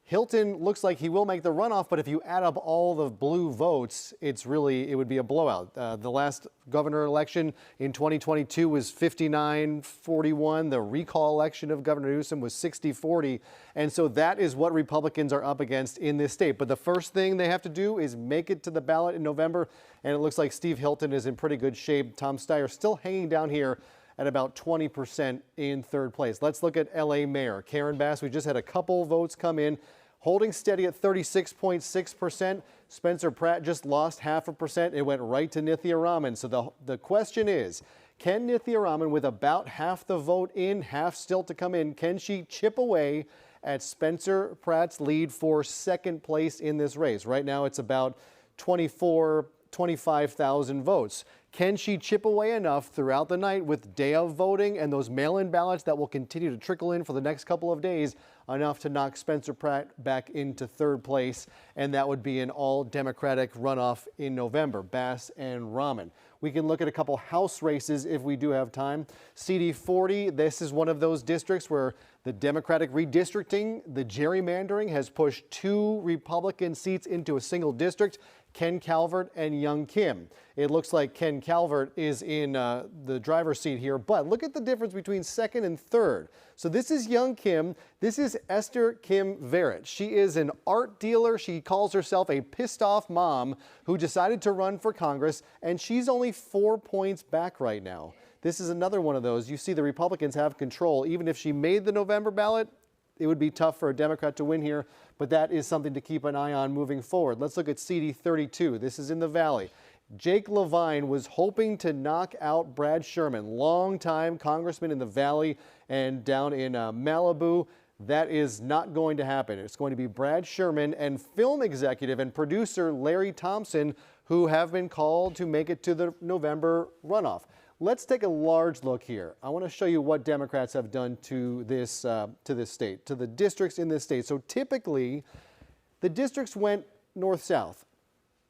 Hilton looks like he will make the runoff, but if you add up all the blue votes, it would be a blowout. The last governor election in 2022 was 59-41. The recall election of Governor Newsom was 60-40. And so that is what Republicans are up against in this state. But the first thing they have to do is make it to the ballot in November. And it looks like Steve Hilton is in pretty good shape. Tom Steyer still hanging down here at about 20% in third place. Let's look at LA Mayor Karen Bass. We just had a couple votes come in, holding steady at 36.6%. Spencer Pratt just lost 0.5%. It went right to Nithya Raman. So the question is, can Nithya Raman, with about half the vote in, half still to come in, can she chip away at Spencer Pratt's lead for second place in this race? Right now it's about 25,000 votes. Can she chip away enough throughout the night with day of voting and those mail-in ballots that will continue to trickle in for the next couple of days, enough to knock Spencer Pratt back into third place? And that would be an all-Democratic runoff in November, Bass and Raman. We can look at a couple House races if we do have time. CD 40, this is one of those districts where the Democratic redistricting, the gerrymandering, has pushed 2 Republican seats into a single district, Ken Calvert and Young Kim. It looks like Ken Calvert is in the driver's seat here, but look at the difference between second and third. So this is Young Kim. This is Esther Kim Verrett. She is an art dealer. She calls herself a pissed off mom who decided to run for Congress, and she's only 4 points back right now. This is another one of those. You see the Republicans have control. Even if she made the November ballot, it would be tough for a Democrat to win here, but that is something to keep an eye on moving forward. Let's look at CD 32. This is in the Valley. Jake Levine was hoping to knock out Brad Sherman, longtime congressman in the Valley and down in Malibu. That is not going to happen. It's going to be Brad Sherman and film executive and producer Larry Thompson, who have been called to make it to the November runoff. Let's take a large look here. I want to show you what Democrats have done to this state, to the districts in this state. So typically, the districts went north-south.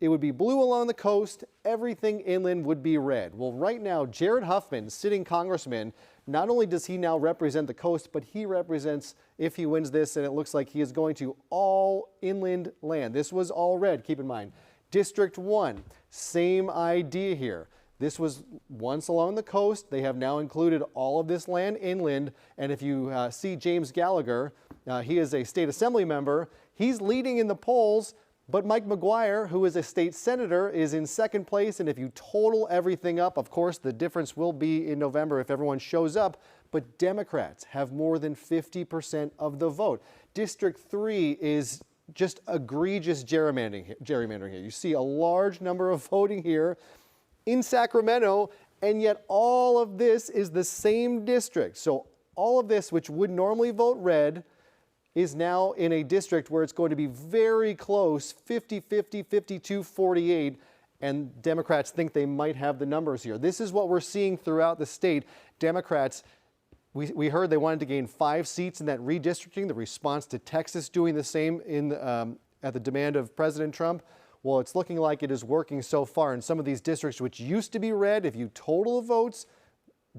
It would be blue along the coast. Everything inland would be red. Well, right now, Jared Huffman, sitting congressman, not only does he now represent the coast, but he represents, if he wins this, and it looks like he is going to all inland land. This was all red, keep in mind. District 1, same idea here. This was once along the coast. They have now included all of this land inland. And if you see James Gallagher, he is a state assembly member. He's leading in the polls, but Mike McGuire, who is a state senator, is in second place. And if you total everything up, of course, the difference will be in November if everyone shows up. But Democrats have more than 50% of the vote. District 3 is just egregious gerrymandering here. You see a large number of voting here in Sacramento, and yet all of this is the same district. So all of this, which would normally vote red, is now in a district where it's going to be very close, 50-50, 52-48, and Democrats think they might have the numbers here. This is what we're seeing throughout the state. Democrats We heard they wanted to gain 5 seats in that redistricting, the response to Texas doing the same at the demand of President Trump. Well, it's looking like it is working so far in some of these districts, which used to be red. If you total the votes,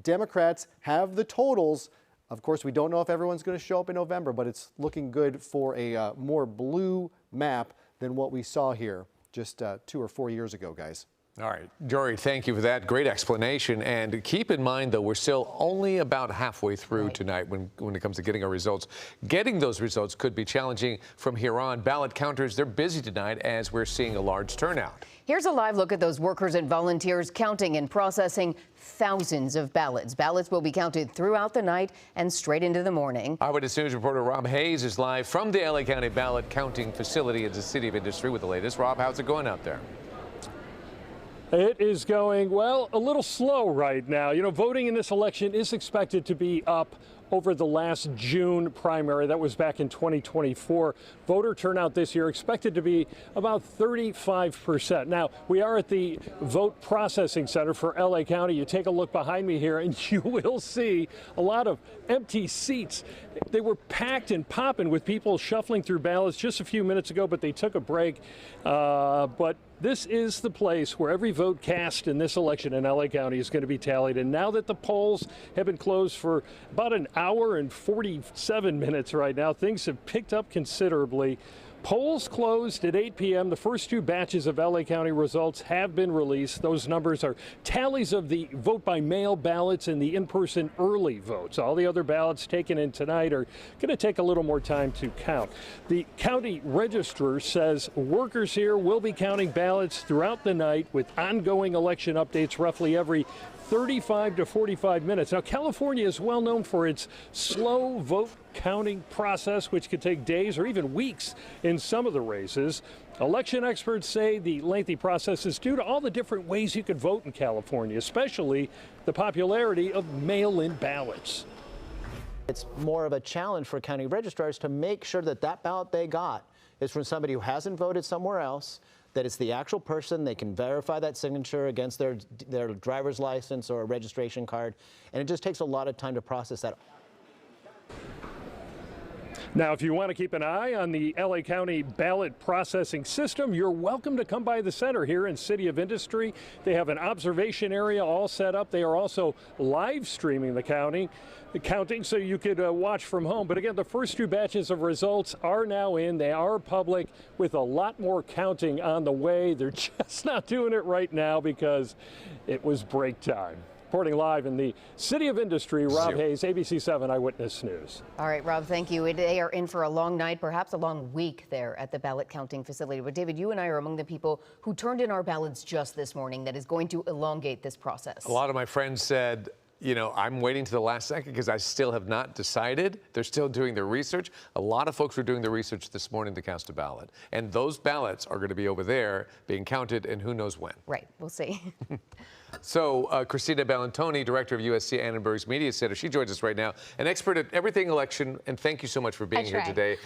Democrats have the totals. Of course, we don't know if everyone's going to show up in November, but it's looking good for a more blue map than what we saw here just 2 or 4 years ago, guys. All right, Jory, thank you for that great explanation. And keep in mind, though, we're still only about halfway through tonight when it comes to getting our results. Getting those results could be challenging from here on. Ballot counters, they're busy tonight as we're seeing a large turnout. Here's a live look at those workers and volunteers counting and processing thousands of ballots. Ballots will be counted throughout the night and straight into the morning. Eyewitness News reporter Rob Hayes is live from the LA County ballot counting facility in the City of Industry with the latest. Rob, how's it going out there? It is going, well, a little slow right now. You know, voting in this election is expected to be up over the last June primary. That was back in 2024. Voter turnout this year expected to be about 35%. Now, we are at the vote processing center for LA County. You take a look behind me here and you will see a lot of empty seats. They were packed and popping with people shuffling through ballots just a few minutes ago, but they took a break. But this is the place where every vote cast in this election in LA County is going to be tallied. And now that the polls have been closed for about an hour and 47 minutes right now, things have picked up considerably. Polls closed at 8 p.m. The first 2 batches of LA County results have been released. Those numbers are tallies of the vote by mail ballots and the in-person early votes. All the other ballots taken in tonight are going to take a little more time to count. The county registrar says workers here will be counting ballots throughout the night with ongoing election updates roughly every 35 to 45 minutes. Now, California is well known for its slow vote counting process, which could take days or even weeks in some of the races. Election experts say the lengthy process is due to all the different ways you could vote in California, especially the popularity of mail-in ballots. It's more of a challenge for county registrars to make sure that that ballot they got is from somebody who hasn't voted somewhere else, that it's the actual person. They can verify that signature against their driver's license or a registration card, and it just takes a lot of time to process that. Now, if you want to keep an eye on the LA County ballot processing system, you're welcome to come by the center here in City of Industry. They have an observation area all set up. They are also live streaming the counting, so you could watch from home. But again, the first 2 batches of results are now in. They are public with a lot more counting on the way. They're just not doing it right now because it was break time. Reporting live in the City of Industry, Rob Hayes, ABC 7 Eyewitness News. All right, Rob, thank you. They are in for a long night, perhaps a long week there at the ballot counting facility. But David, you and I are among the people who turned in our ballots just this morning. That is going to elongate this process. A lot of my friends said, you know, I'm waiting to the last second because I still have not decided. They're still doing their research. A lot of folks were doing their research this morning to cast a ballot. And those ballots are going to be over there being counted, and who knows when. Right, we'll see. So Christina Bellantoni, director of USC Annenberg's Media Center, she joins us right now, an expert at everything election, and thank you so much for being here today.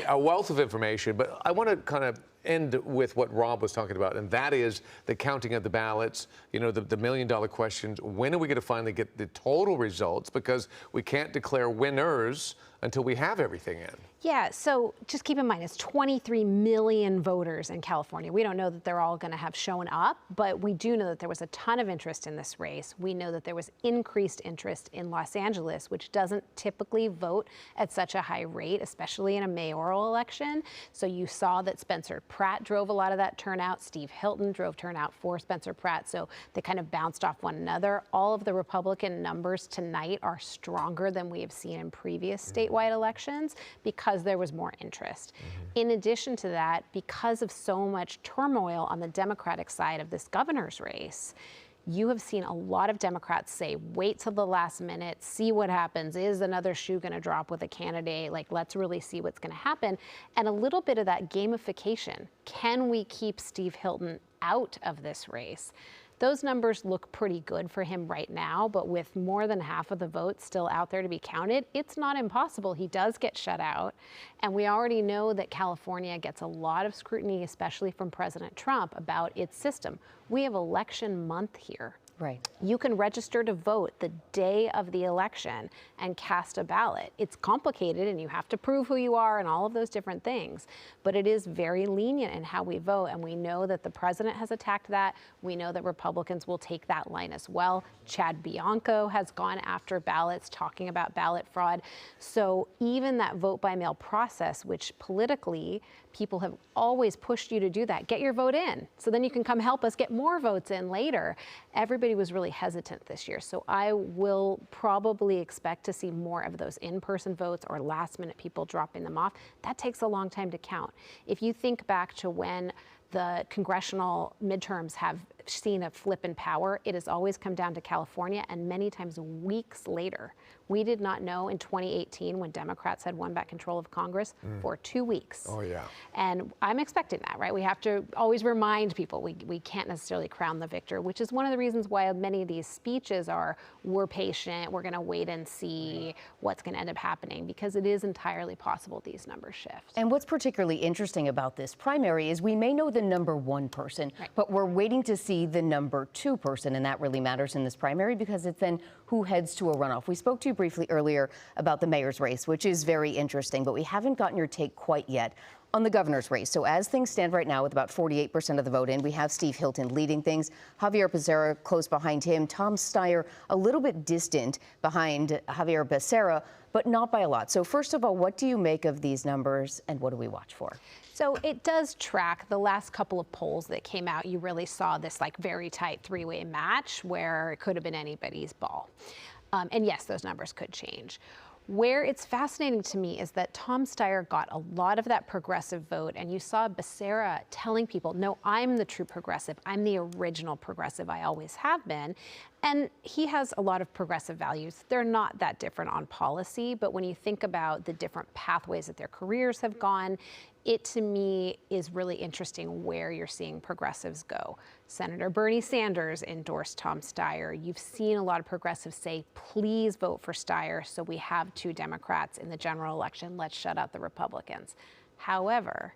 A wealth of information, but I want to kind of end with what Rob was talking about, and that is the counting of the ballots, you know, the million-dollar questions. When are we going to finally get the total results? Because we can't declare winners until we have everything in. Yeah, so just keep in mind, it's 23 million voters in California. We don't know that they're all going to have shown up, but we do know that there was a ton of interest in this race. We know that there was increased interest in Los Angeles, which doesn't typically vote at such a high rate, especially in a mayoral election. So you saw that Spencer Pratt drove a lot of that turnout. Steve Hilton drove turnout for Spencer Pratt. So they kind of bounced off one another. All of the Republican numbers tonight are stronger than we have seen in previous statewide elections because there was more interest. In addition to that, because of so much turmoil on the Democratic side of this governor's race, you have seen a lot of Democrats say, wait till the last minute, see what happens. Is another shoe going to drop with a candidate? Like, let's really see what's going to happen. And a little bit of that gamification. Can we keep Steve Hilton out of this race? Those numbers look pretty good for him right now, but with more than half of the votes still out there to be counted, it's not impossible. He does get shut out. And we already know that California gets a lot of scrutiny, especially from President Trump, about its system. We have election month here. Right. You can register to vote the day of the election and cast a ballot. It's complicated and you have to prove who you are and all of those different things, but it is very lenient in how we vote, and we know that the president has attacked that. We know that Republicans will take that line as well. Chad Bianco has gone after ballots, talking about ballot fraud. So even that vote by mail process, which politically people have always pushed you to do that, get your vote in so then you can come help us get more votes in later. Everybody was really hesitant this year. So I will probably expect to see more of those in-person votes or last minute people dropping them off. That takes a long time to count. If you think back to when the congressional midterms have seen a flip in power, it has always come down to California, and many times weeks later. We did not know in 2018 when Democrats had won back control of Congress for 2 weeks. Oh, yeah. And I'm expecting that, right? We have to always remind people we can't necessarily crown the victor, which is one of the reasons why many of these speeches are, we're patient, we're going to wait and see what's going to end up happening, because it is entirely possible these numbers shift. And what's particularly interesting about this primary is we may know the number one person, but we're waiting to see the number two person, and that really matters in this primary because it's then who heads to a runoff. We spoke to you briefly earlier about the mayor's race, which is very interesting, but we haven't gotten your take quite yet on the governor's race. So as things stand right now, with about 48% of the vote in, we have Steve Hilton leading things, Xavier Becerra close behind him, Tom Steyer a little bit distant behind Xavier Becerra, but not by a lot. So first of all, what do you make of these numbers and what do we watch for? So it does track the last couple of polls that came out. You really saw this like very tight three-way match where it could have been anybody's ball. And yes, those numbers could change. Where it's fascinating to me is that Tom Steyer got a lot of that progressive vote, and you saw Becerra telling people, no, I'm the true progressive. I'm the original progressive. I always have been. And he has a lot of progressive values. They're not that different on policy, but when you think about the different pathways that their careers have gone, it to me is really interesting where you're seeing progressives go. Senator Bernie Sanders endorsed Tom Steyer. You've seen a lot of progressives say, please vote for Steyer so we have two Democrats in the general election. Let's shut out the Republicans. However,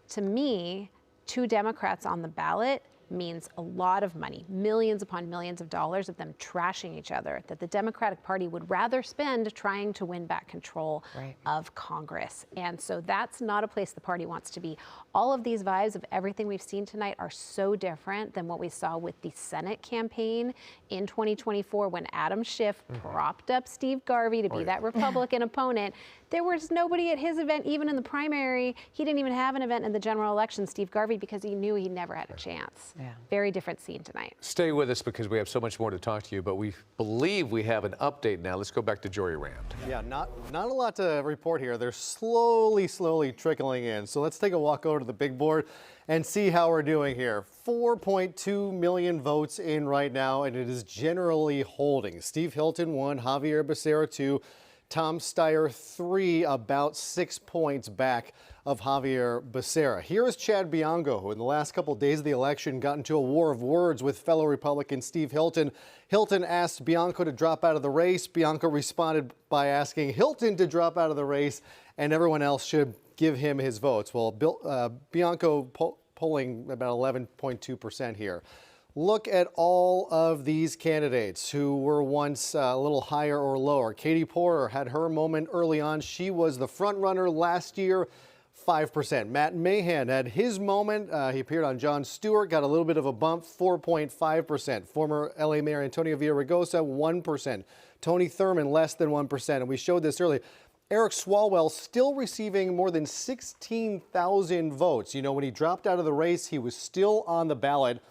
to me, two Democrats on the ballot means a lot of money, millions upon millions of dollars of them trashing each other, that the Democratic Party would rather spend trying to win back control of Congress. And so that's not a place the party wants to be. All of these vibes of everything we've seen tonight are so different than what we saw with the Senate campaign in 2024 when Adam Schiff propped up Steve Garvey to be that Republican opponent. There was nobody at his event, even in the primary. He didn't even have an event in the general election, Steve Garvey, because he knew he never had a chance. Yeah. Very different scene tonight. Stay with us because we have so much more to talk to you, but we believe we have an update now. Let's go back to Jory Rand. Yeah, not a lot to report here. They're slowly trickling in. So let's take a walk over to the big board and see how we're doing here. 4.2 million votes in right now, and it is generally holding. Steve Hilton 1, Xavier Becerra 2, Tom Steyer 3, about 6 points back of Xavier Becerra. Here is Chad Bianco, who in the last couple of days of the election got into a war of words with fellow Republican Steve Hilton. Hilton asked Bianco to drop out of the race. Bianco responded by asking Hilton to drop out of the race, and everyone else should give him his votes. Well, Bianco polling about 11.2% here. Look at all of these candidates who were once a little higher or lower. Katie Porter had her moment early on. She was the front runner last year, 5%. Matt Mahan had his moment. He appeared on Jon Stewart, got a little bit of a bump, 4.5%. Former LA Mayor Antonio Villaraigosa, 1%. Tony Thurmond, less than 1%. And we showed this earlier. Eric Swalwell still receiving more than 16,000 votes. You know, when he dropped out of the race, he was still on the ballot.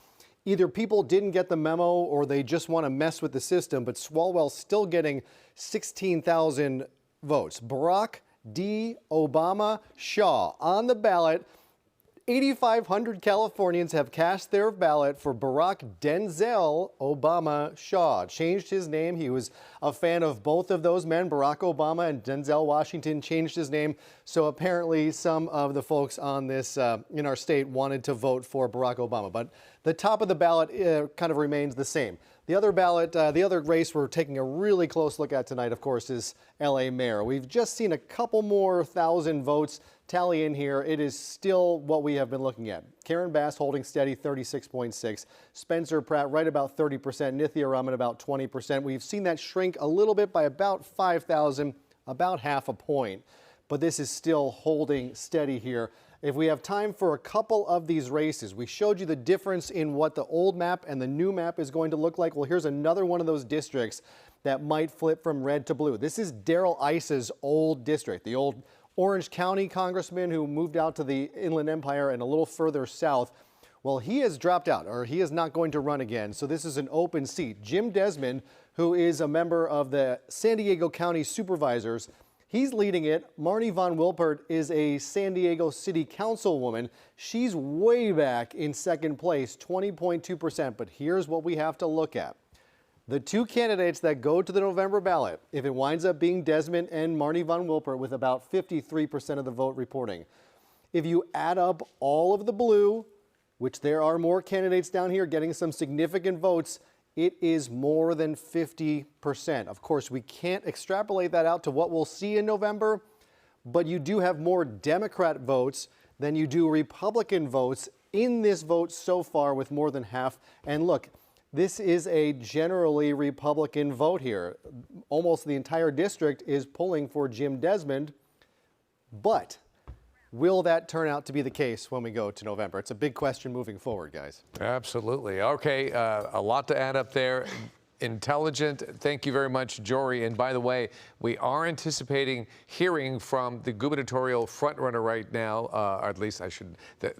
Either people didn't get the memo or they just want to mess with the system, but Swalwell's still getting 16,000 votes. Barack, D, Obama, Shaw on the ballot. 8,500 Californians have cast their ballot for Barack Denzel Obama Shaw. Changed his name. He was a fan of both of those men, Barack Obama and Denzel Washington, changed his name. So apparently some of the folks on this in our state wanted to vote for Barack Obama. But the top of the ballot kind of remains the same. The other ballot, the other race we're taking a really close look at tonight, of course, is LA Mayor. We've just seen a couple more thousand votes tally in here, it is still what we have been looking at. Karen Bass holding steady, 36.6. Spencer Pratt right about 30%. Nithya Raman about 20%. We've seen that shrink a little bit by about 5,000, about half a point. But this is still holding steady here. If we have time for a couple of these races, we showed you the difference in what the old map and the new map is going to look like. Well, here's another one of those districts that might flip from red to blue. This is Darrell Iss's old district, the old Orange County congressman who moved out to the Inland Empire and a little further south. Well, he has dropped out, or he is not going to run again. So this is an open seat. Jim Desmond, who is a member of the San Diego County Supervisors, he's leading it. Marnie Von Wilpert is a San Diego City Councilwoman. She's way back in second place, 20.2%. But here's what we have to look at. The two candidates that go to the November ballot, if it winds up being Desmond and Marnie Von Wilpert with about 53% of the vote reporting. If you add up all of the blue, which there are more candidates down here getting some significant votes, it is more than 50%. Of course, we can't extrapolate that out to what we'll see in November, but you do have more Democrat votes than you do Republican votes in this vote so far, with more than half. And look, this is a generally Republican vote here. Almost the entire district is pulling for Jim Desmond, but will that turn out to be the case when we go to November? It's a big question moving forward, guys. Absolutely. Okay, a lot to add up there. Intelligent. Thank you very much, Jory. And by the way, we are anticipating hearing from the gubernatorial frontrunner right now, or at least I should, at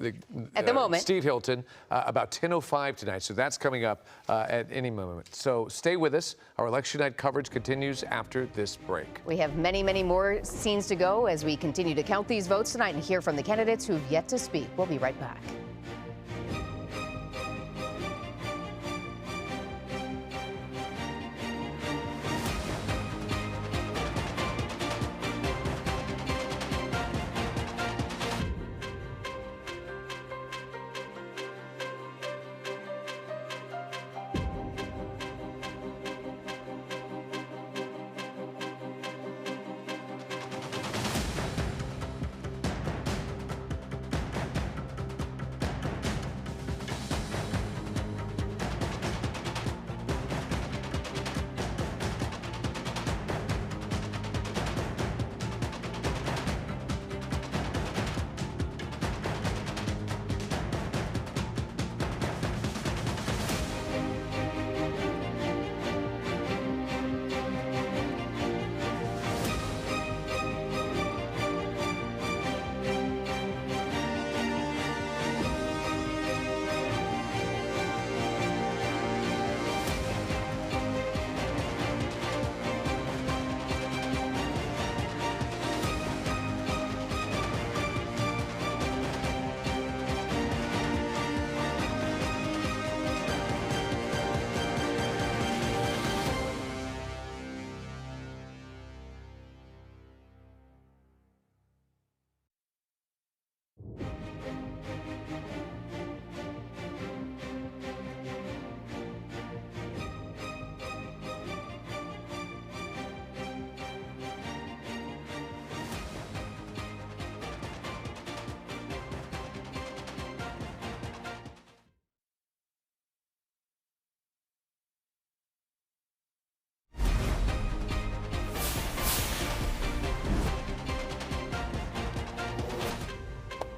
the moment, Steve Hilton, about 10:05 tonight. So that's coming up at any moment. So stay with us. Our election night coverage continues after this break. We have many, many more scenes to go as we continue to count these votes tonight and hear from the candidates who've yet to speak. We'll be right back.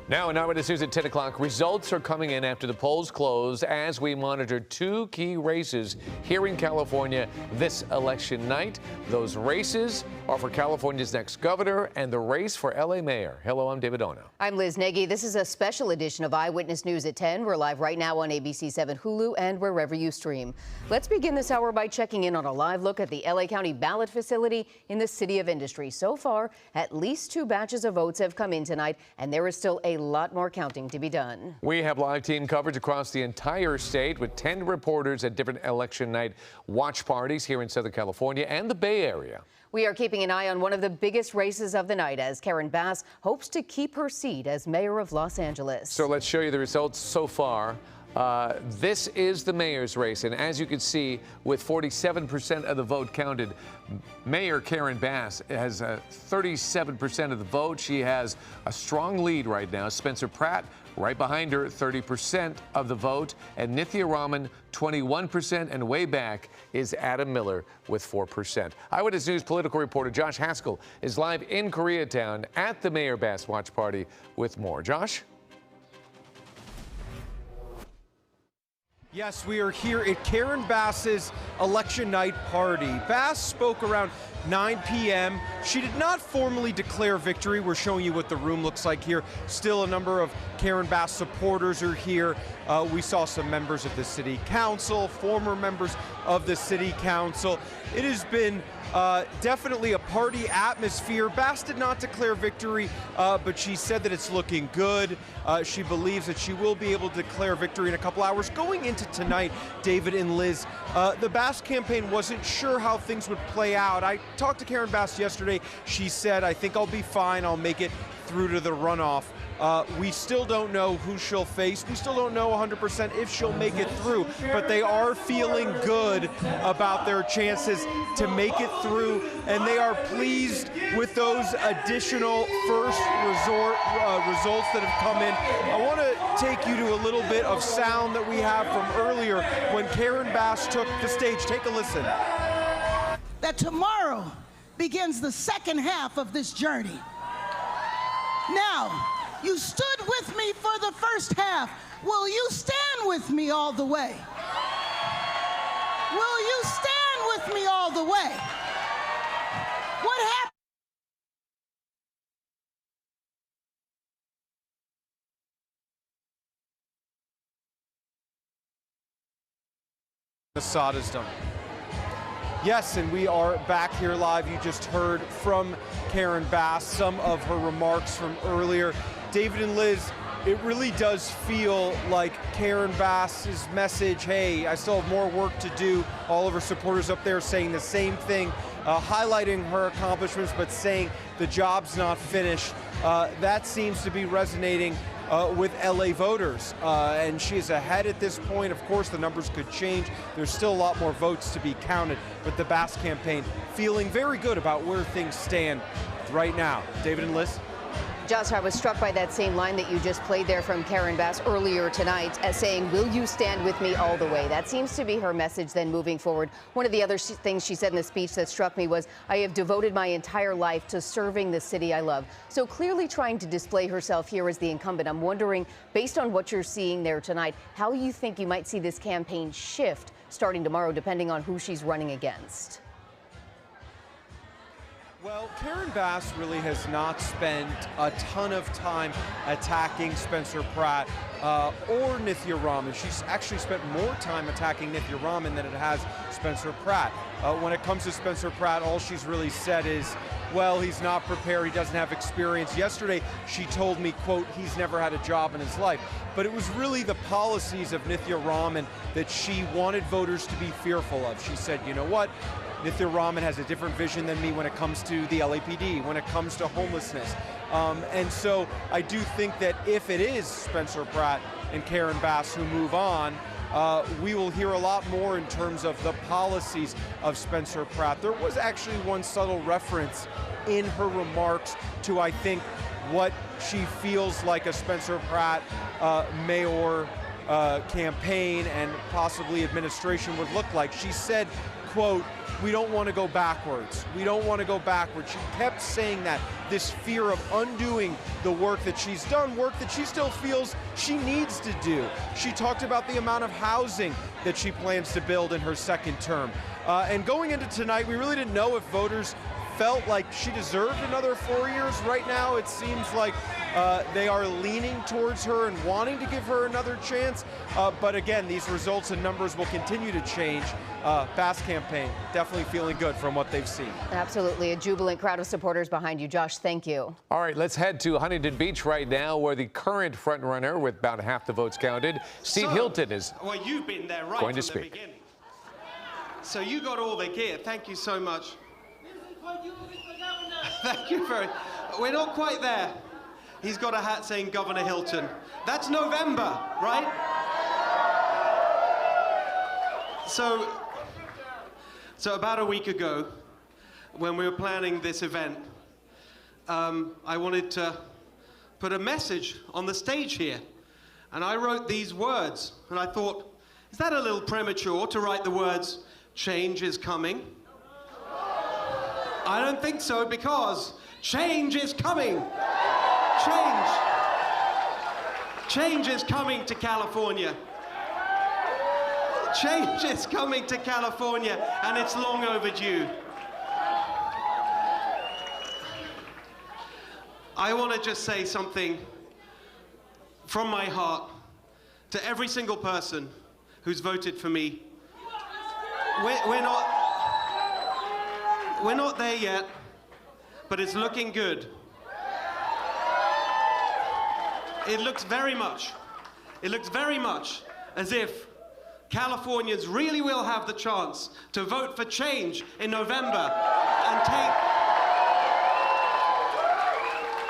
Now in Eyewitness News at 10 o'clock, results are coming in after the polls close as we monitor two key races here in California this election night. Those races are for California's next governor and the race for LA mayor. Hello, I'm David Ono. I'm Liz Nagy. This is a special edition of Eyewitness News at 10. We're live right now on ABC 7 Hulu and wherever you stream. Let's begin this hour by checking in on a live look at the LA County ballot facility in the City of Industry. So far, at least 2 batches of votes have come in tonight, and there is still a lot more counting to be done. We have live team coverage across the entire state with 10 reporters at different election night watch parties here in Southern California and the Bay Area. We are keeping an eye on one of the biggest races of the night as Karen Bass hopes to keep her seat as mayor of Los Angeles. So let's show you the results so far. This is the mayor's race, and as you can see, with 47% of the vote counted, Mayor Karen Bass has 37% of the vote. She has a strong lead right now. Spencer Pratt right behind her, 30% of the vote, and Nithya Raman, 21%, and way back is Adam Miller with 4%. Eyewitness News political reporter Josh Haskell is live in Koreatown at the Mayor Bass Watch Party with more. Josh? Yes, we are here at Karen Bass's election night party. Bass spoke around 9 p.m. She did not formally declare victory. We're showing you what the room looks like here. Still a number of Karen Bass supporters are here. We saw some members of the city council, former members of the city council. It has been definitely a party atmosphere. Bass did not declare victory, but she said that it's looking good. She believes that she will be able to declare victory in a couple hours. Going into tonight, David and Liz, the Bass campaign wasn't sure how things would play out. I talked to Karen Bass yesterday. She said, I think I'll be fine. I'll make it through to the runoff. We still don't know who she'll face. We still don't know 100% if she'll make it through, but they are feeling good about their chances to make it through, and they are pleased with those additional first resort results that have come in. I want to take you to a little bit of sound that we have from earlier when Karen Bass took the stage. Take a listen. That tomorrow begins the second half of this journey. Now, you stood with me for the first half. Will you stand with me all the way? Will you stand with me all the way? What happened? Assad is done. Yes, and we are back here live. You just heard from Karen Bass some of her remarks from earlier. David and Liz, it really does feel like Karen Bass's message, hey, I still have more work to do. All of her supporters up there saying the same thing, highlighting her accomplishments, but saying the job's not finished. That seems to be resonating with LA voters, and she is ahead at this point. Of course, the numbers could change. There's still a lot more votes to be counted, but the Bass campaign feeling very good about where things stand right now. David and Liz? Josh, I was struck by that same line that you just played there from Karen Bass earlier tonight, saying, will you stand with me all the way? That seems to be her message then moving forward. One of the other things she said in the speech that struck me was, I have devoted my entire life to serving the city I love. So clearly trying to display herself here as the incumbent. I'm wondering, based on what you're seeing there tonight, how you think you might see this campaign shift starting tomorrow, depending on who she's running against. Well, Karen Bass really has not spent a ton of time attacking Spencer Pratt or Nithya Raman. She's actually spent more time attacking Nithya Raman than it has Spencer Pratt. When it comes to Spencer Pratt, all she's really said is, well, he's not prepared, he doesn't have experience. Yesterday, she told me, quote, he's never had a job in his life. But it was really the policies of Nithya Raman that she wanted voters to be fearful of. She said, you know what? Nithya Raman has a different vision than me when it comes to the LAPD, when it comes to homelessness. And so I do think that if it is Spencer Pratt and Karen Bass who move on, we will hear a lot more in terms of the policies of Spencer Pratt. There was actually one subtle reference in her remarks to, I think, what she feels like a Spencer Pratt mayor campaign and possibly administration would look like. She said, quote, we don't want to go backwards. We don't want to go backwards. She kept saying that, this fear of undoing the work that she's done, work that she still feels she needs to do. She talked about the amount of housing that she plans to build in her second term. And going into tonight, we really didn't know if voters felt like she deserved another 4 years. Right now, it seems like they are leaning towards her and wanting to give her another chance. But again, these results and numbers will continue to change. Bass campaign definitely feeling good from what they've seen. Absolutely. A jubilant crowd of supporters behind you. Josh, thank you. All right, let's head to Huntington Beach right now, where the current front runner with about half the votes counted, Steve Hilton, is you've been there right going to from the speak. beginning. So you got all the gear. Thank you so much. Thank you very much. We're not quite there. He's got a hat saying Governor Hilton. That's November, right? So about a week ago, when we were planning this event, I wanted to put a message on the stage here. And I wrote these words, and I thought, is that a little premature to write the words, "Change is coming"? I don't think so, because change is coming. Change is coming to California. Change is coming to California, and it's long overdue. I want to just say something from my heart to every single person who's voted for me. We're not there yet, but it's looking good. It looks very much as if Californians really will have the chance to vote for change in November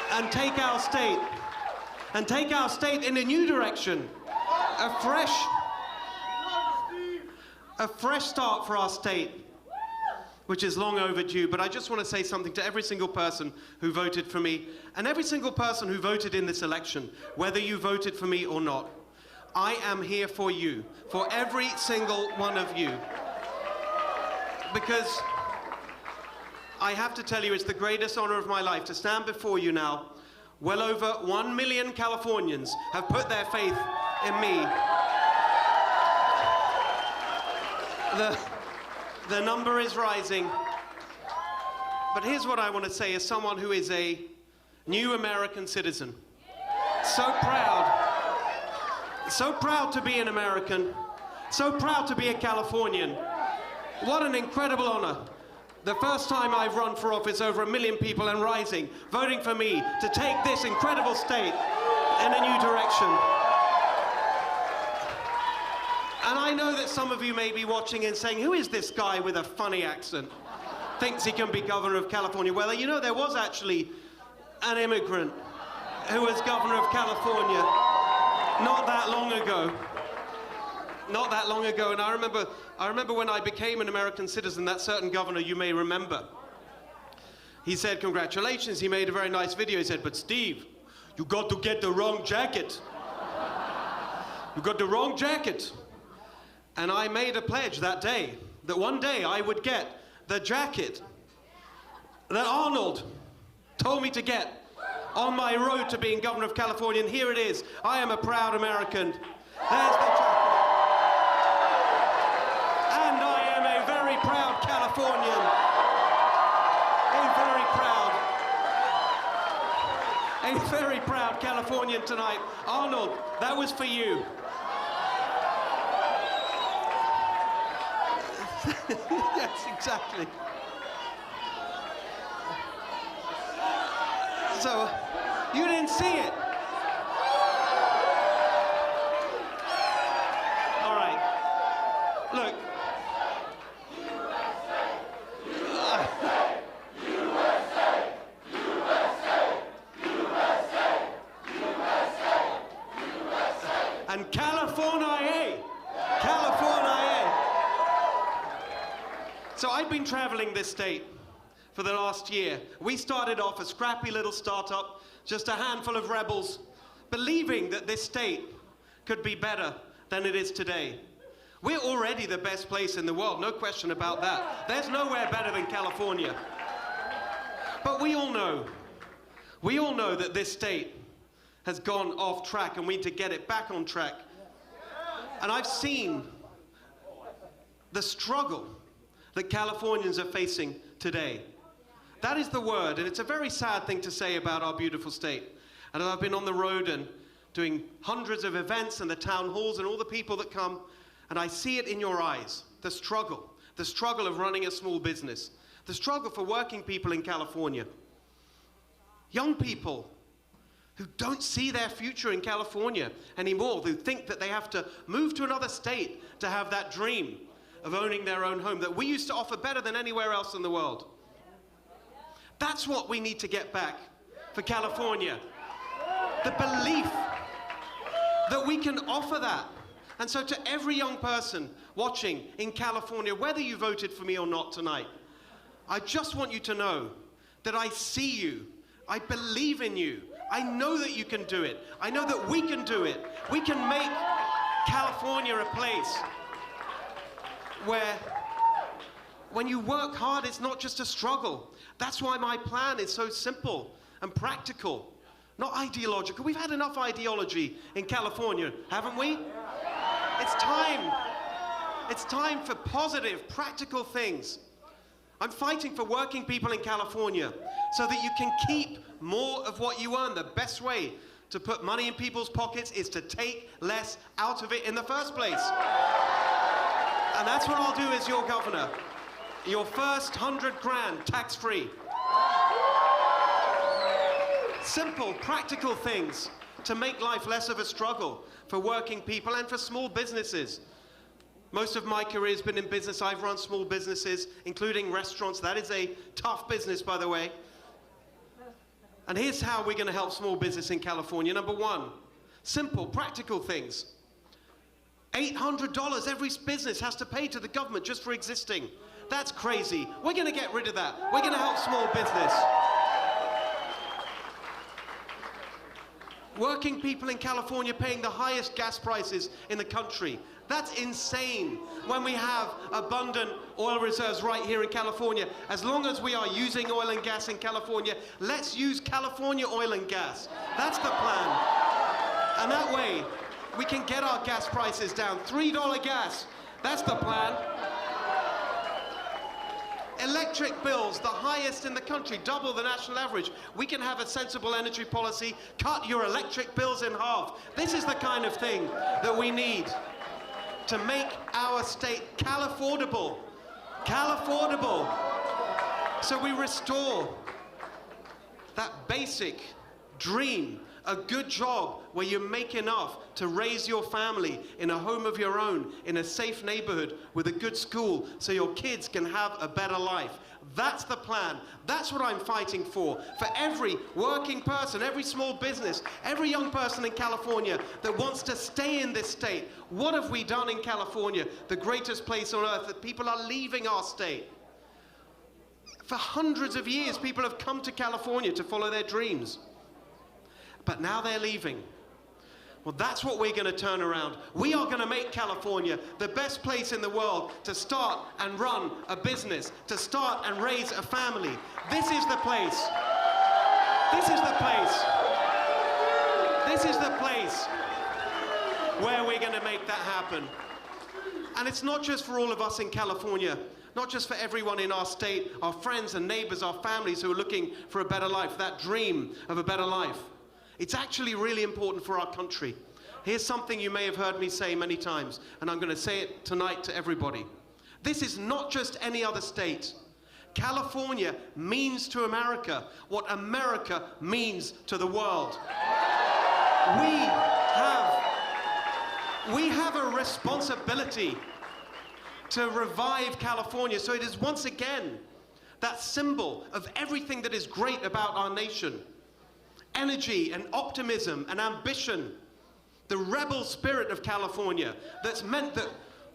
and take our state in a new direction, a fresh start for our state, which is long overdue. But I just want to say something to every single person who voted for me, and every single person who voted in this election, whether you voted for me or not. I am here for you, for every single one of you. Because I have to tell you, it's the greatest honor of my life to stand before you now. Well over 1 million Californians have put their faith in me. The number is rising. But here's what I want to say as someone who is a new American citizen. So proud to be an American, so proud to be a Californian. What an incredible honor. The first time I've run for office, over 1 million people and rising, voting for me to take this incredible state in a new direction. And I know that some of you may be watching and saying, who is this guy with a funny accent? Thinks he can be governor of California. Well, you know, there was actually an immigrant who was governor of California not that long ago. Not that long ago, and I remember when I became an American citizen, that certain governor you may remember. He said, congratulations, he made a very nice video. He said, but Steve, you got to get the wrong jacket. You got the wrong jacket. And I made a pledge that day, that one day I would get the jacket that Arnold told me to get on my road to being governor of California, and here it is. I am a proud American. There's the jacket. And I am a very proud Californian. A very proud Californian tonight. Arnold, that was for you. Yes, exactly. So, you didn't see it. All right. Look. And California. So I've been traveling this state for the last year. We started off a scrappy little startup, just a handful of rebels, believing that this state could be better than it is today. We're already the best place in the world, no question about that. There's nowhere better than California. But we all know that this state has gone off track and we need to get it back on track. And I've seen the struggle that Californians are facing today. That is the word, and it's a very sad thing to say about our beautiful state. And I've been on the road and doing hundreds of events and the town halls and all the people that come, and I see it in your eyes, the struggle of running a small business, the struggle for working people in California. Young people who don't see their future in California anymore, who think that they have to move to another state to have that dream of owning their own home that we used to offer better than anywhere else in the world. That's what we need to get back for California. The belief that we can offer that And so to every young person watching in California, whether you voted for me or not tonight, I just want you to know that I see you. I believe in you. I know that you can do it. I know that we can do it. We can make California a place where when you work hard, it's not just a struggle. That's why my plan is so simple and practical, not ideological. We've had enough ideology in California, haven't we? It's time. It's time for positive, practical things. I'm fighting for working people in California so that you can keep more of what you earn. The best way to put money in people's pockets is to take less out of it in the first place. And that's what I'll do as your governor. Your first 100 grand tax-free. Simple, practical things to make life less of a struggle for working people and for small businesses. Most of my career has been in business. I've run small businesses, including restaurants. That is a tough business, by the way. And here's how we're going to help small business in California. Number one, simple, practical things. $800 every business has to pay to the government just for existing. That's crazy. We're going to get rid of that. We're going to help small business. Working people in California paying the highest gas prices in the country. That's insane when we have abundant oil reserves right here in California. As long as we are using oil and gas in California, let's use California oil and gas. That's the plan. And that way, we can get our gas prices down. $3 gas, that's the plan. Electric bills, the highest in the country, double the national average. We can have a sensible energy policy, cut your electric bills in half. This is the kind of thing that we need to make our state Cal-affordable. Cal-affordable. So we restore that basic dream, a good job where you make enough to raise your family in a home of your own, in a safe neighborhood with a good school so your kids can have a better life. That's the plan. That's what I'm fighting for every working person, every small business, every young person in California that wants to stay in this state. What have we done in California, the greatest place on earth, that people are leaving our state? For hundreds of years, people have come to California to follow their dreams. But now they're leaving. Well, that's what we're going to turn around. We are going to make California the best place in the world to start and run a business, to start and raise a family. This is the place. This is the place. This is the place where we're going to make that happen. And it's not just for all of us in California, not just for everyone in our state, our friends and neighbors, our families who are looking for a better life, that dream of a better life. It's actually really important for our country. Here's something you may have heard me say many times, and I'm going to say it tonight to everybody. This is not just any other state. California means to America what America means to the world. We have a responsibility to revive California so it is once again that symbol of everything that is great about our nation. Energy and optimism and ambition, the rebel spirit of California that's meant that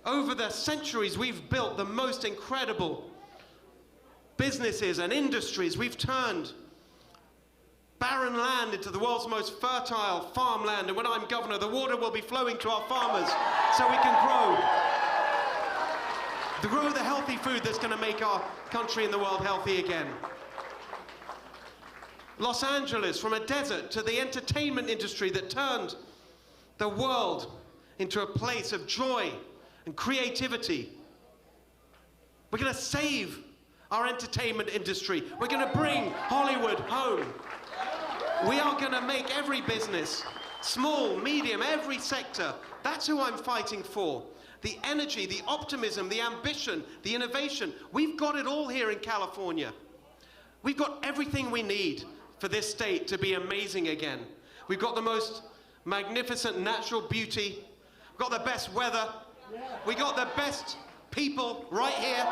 over the centuries we've built the most incredible businesses and industries. We've turned barren land into the world's most fertile farmland, and when I'm governor, the water will be flowing to our farmers so we can grow the healthy food that's going to make our country and the world healthy again. Los Angeles, from a desert to the entertainment industry that turned the world into a place of joy and creativity. We're going to save our entertainment industry. We're going to bring Hollywood home. We are going to make every business, small, medium, every sector. That's who I'm fighting for. The energy, the optimism, the ambition, the innovation. We've got it all here in California. We've got everything we need for this state to be amazing again. We've got the most magnificent natural beauty. We've got the best weather. We got the best people right here.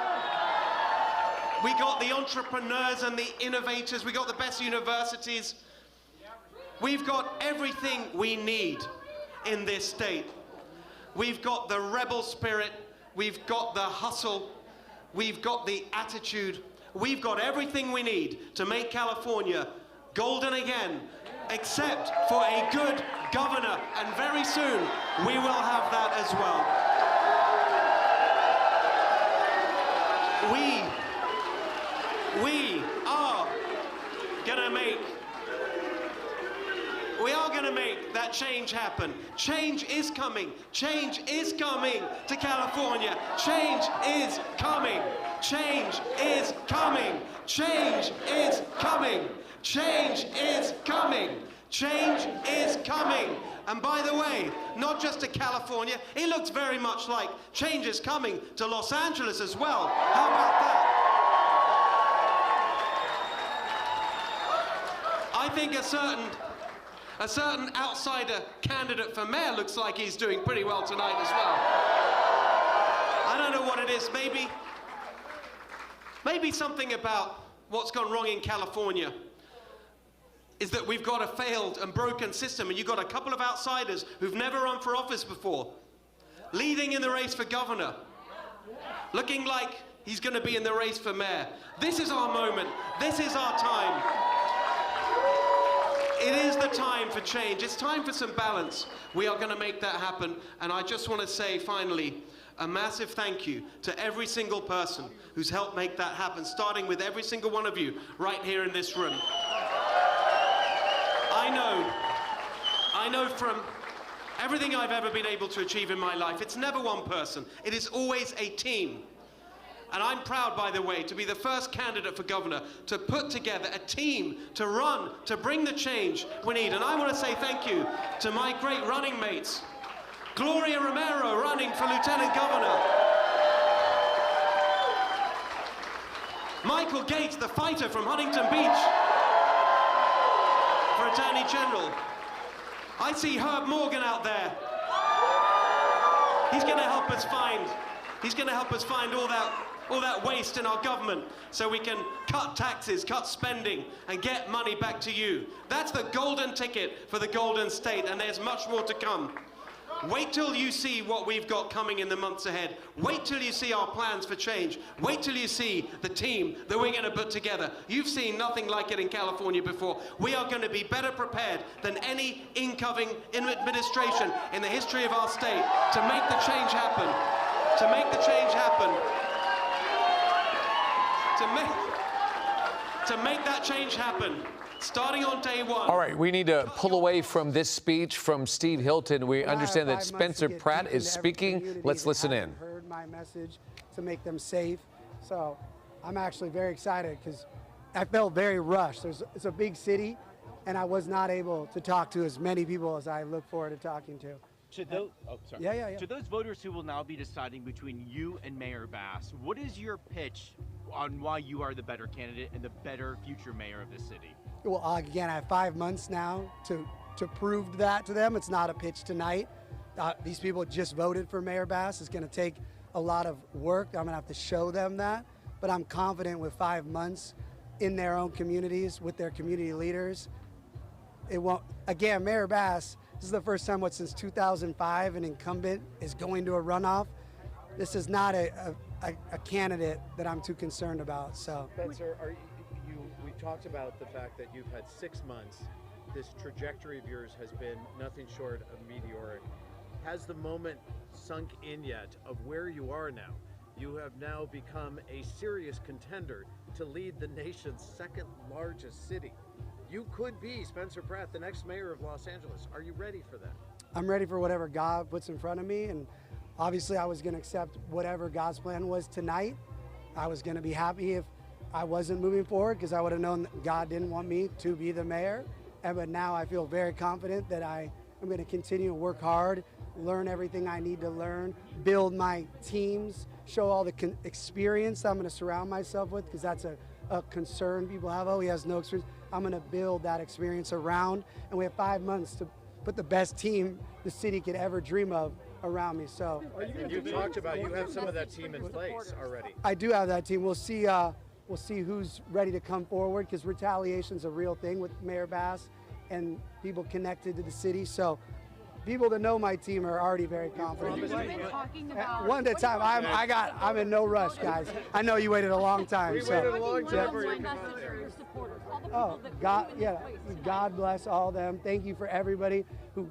We got the entrepreneurs and the innovators. We got the best universities. We've got everything we need in this state. We've got the rebel spirit, we've got the hustle, we've got the attitude, we've got everything we need to make California golden again, except for a good governor, and very soon we will have that as well. We are gonna make that change happen. Change is coming. Change is coming to California. Change is coming. Change is coming. Change is coming. Change is coming. Change is coming. And by the way, not just to California, it looks very much like change is coming to Los Angeles as well. How about that? I think a certain outsider candidate for mayor looks like he's doing pretty well tonight as well. I don't know what it is, maybe something about what's gone wrong in California is that we've got a failed and broken system, and you've got a couple of outsiders who've never run for office before, leading in the race for governor, looking like he's going to be in the race for mayor. This is our moment. This is our time. It is the time for change. It's time for some balance. We are going to make that happen. And I just want to say, finally, a massive thank you to every single person who's helped make that happen, starting with every single one of you right here in this room. I know from everything I've ever been able to achieve in my life, it's never one person. It is always a team. And I'm proud, by the way, to be the first candidate for governor to put together a team to run, to bring the change we need. And I want to say thank you to my great running mates. Gloria Romero running for lieutenant governor. Michael Gates, the fighter from Huntington Beach, for attorney general. I see Herb Morgan out there. He's going to help us find all that waste in our government so we can cut taxes, cut spending, and get money back to you. That's the golden ticket for the Golden State, and there's much more to come. Wait till you see what we've got coming in the months ahead. Wait till you see our plans for change. Wait till you see the team that we're going to put together. You've seen nothing like it in California before. We are going to be better prepared than any incoming administration in the history of our state to make the change happen. To make the change happen. To make that change happen. Starting on day one. All right, we need to pull away from this speech from Steve Hilton. We understand that Spencer Pratt is speaking. Let's listen in. Heard my message to make them safe. So I'm actually very excited because I felt very rushed. It's a big city, and I was not able to talk to as many people as I look forward to talking to. To those, Yeah. To those voters who will now be deciding between you and Mayor Bass, what is your pitch on why you are the better candidate and the better future mayor of the city? Well, again, I have 5 months now to prove that to them. It's not a pitch tonight. These people just voted for Mayor Bass. It's going to take a lot of work. I'm going to have to show them that. But I'm confident with 5 months in their own communities, with their community leaders. It won't. Again, Mayor Bass, this is the first time since 2005 an incumbent is going to a runoff. This is not a candidate that I'm too concerned about. So. Spencer, we've talked about the fact that you've had 6 months. This trajectory of yours has been nothing short of meteoric. Has the moment sunk in yet of where you are now? You have now become a serious contender to lead the nation's second largest city. You could be, Spencer Pratt, the next mayor of Los Angeles. Are you ready for that? I'm ready for whatever God puts in front of me, and obviously I was going to accept whatever God's plan was tonight. I was going to be happy if I wasn't moving forward because I would have known that God didn't want me to be the mayor. But now I feel very confident that I am going to continue to work hard, learn everything I need to learn, build my teams, show all the experience I'm going to surround myself with, because that's a concern people have. Oh, he has no experience. I'm going to build that experience around, and we have 5 months to put the best team the city could ever dream of around me. So And you talked about you have some of that team in place already. I do have that team. We'll see who's ready to come forward, because retaliation is a real thing with Mayor Bass and people connected to the city. So people that know my team are already very confident. You've been talking about One at a time. I'm in no rush, guys. I know you waited a long time. We so. waited a long time for you. Oh, God, yeah. God bless all of them. Thank you for everybody who,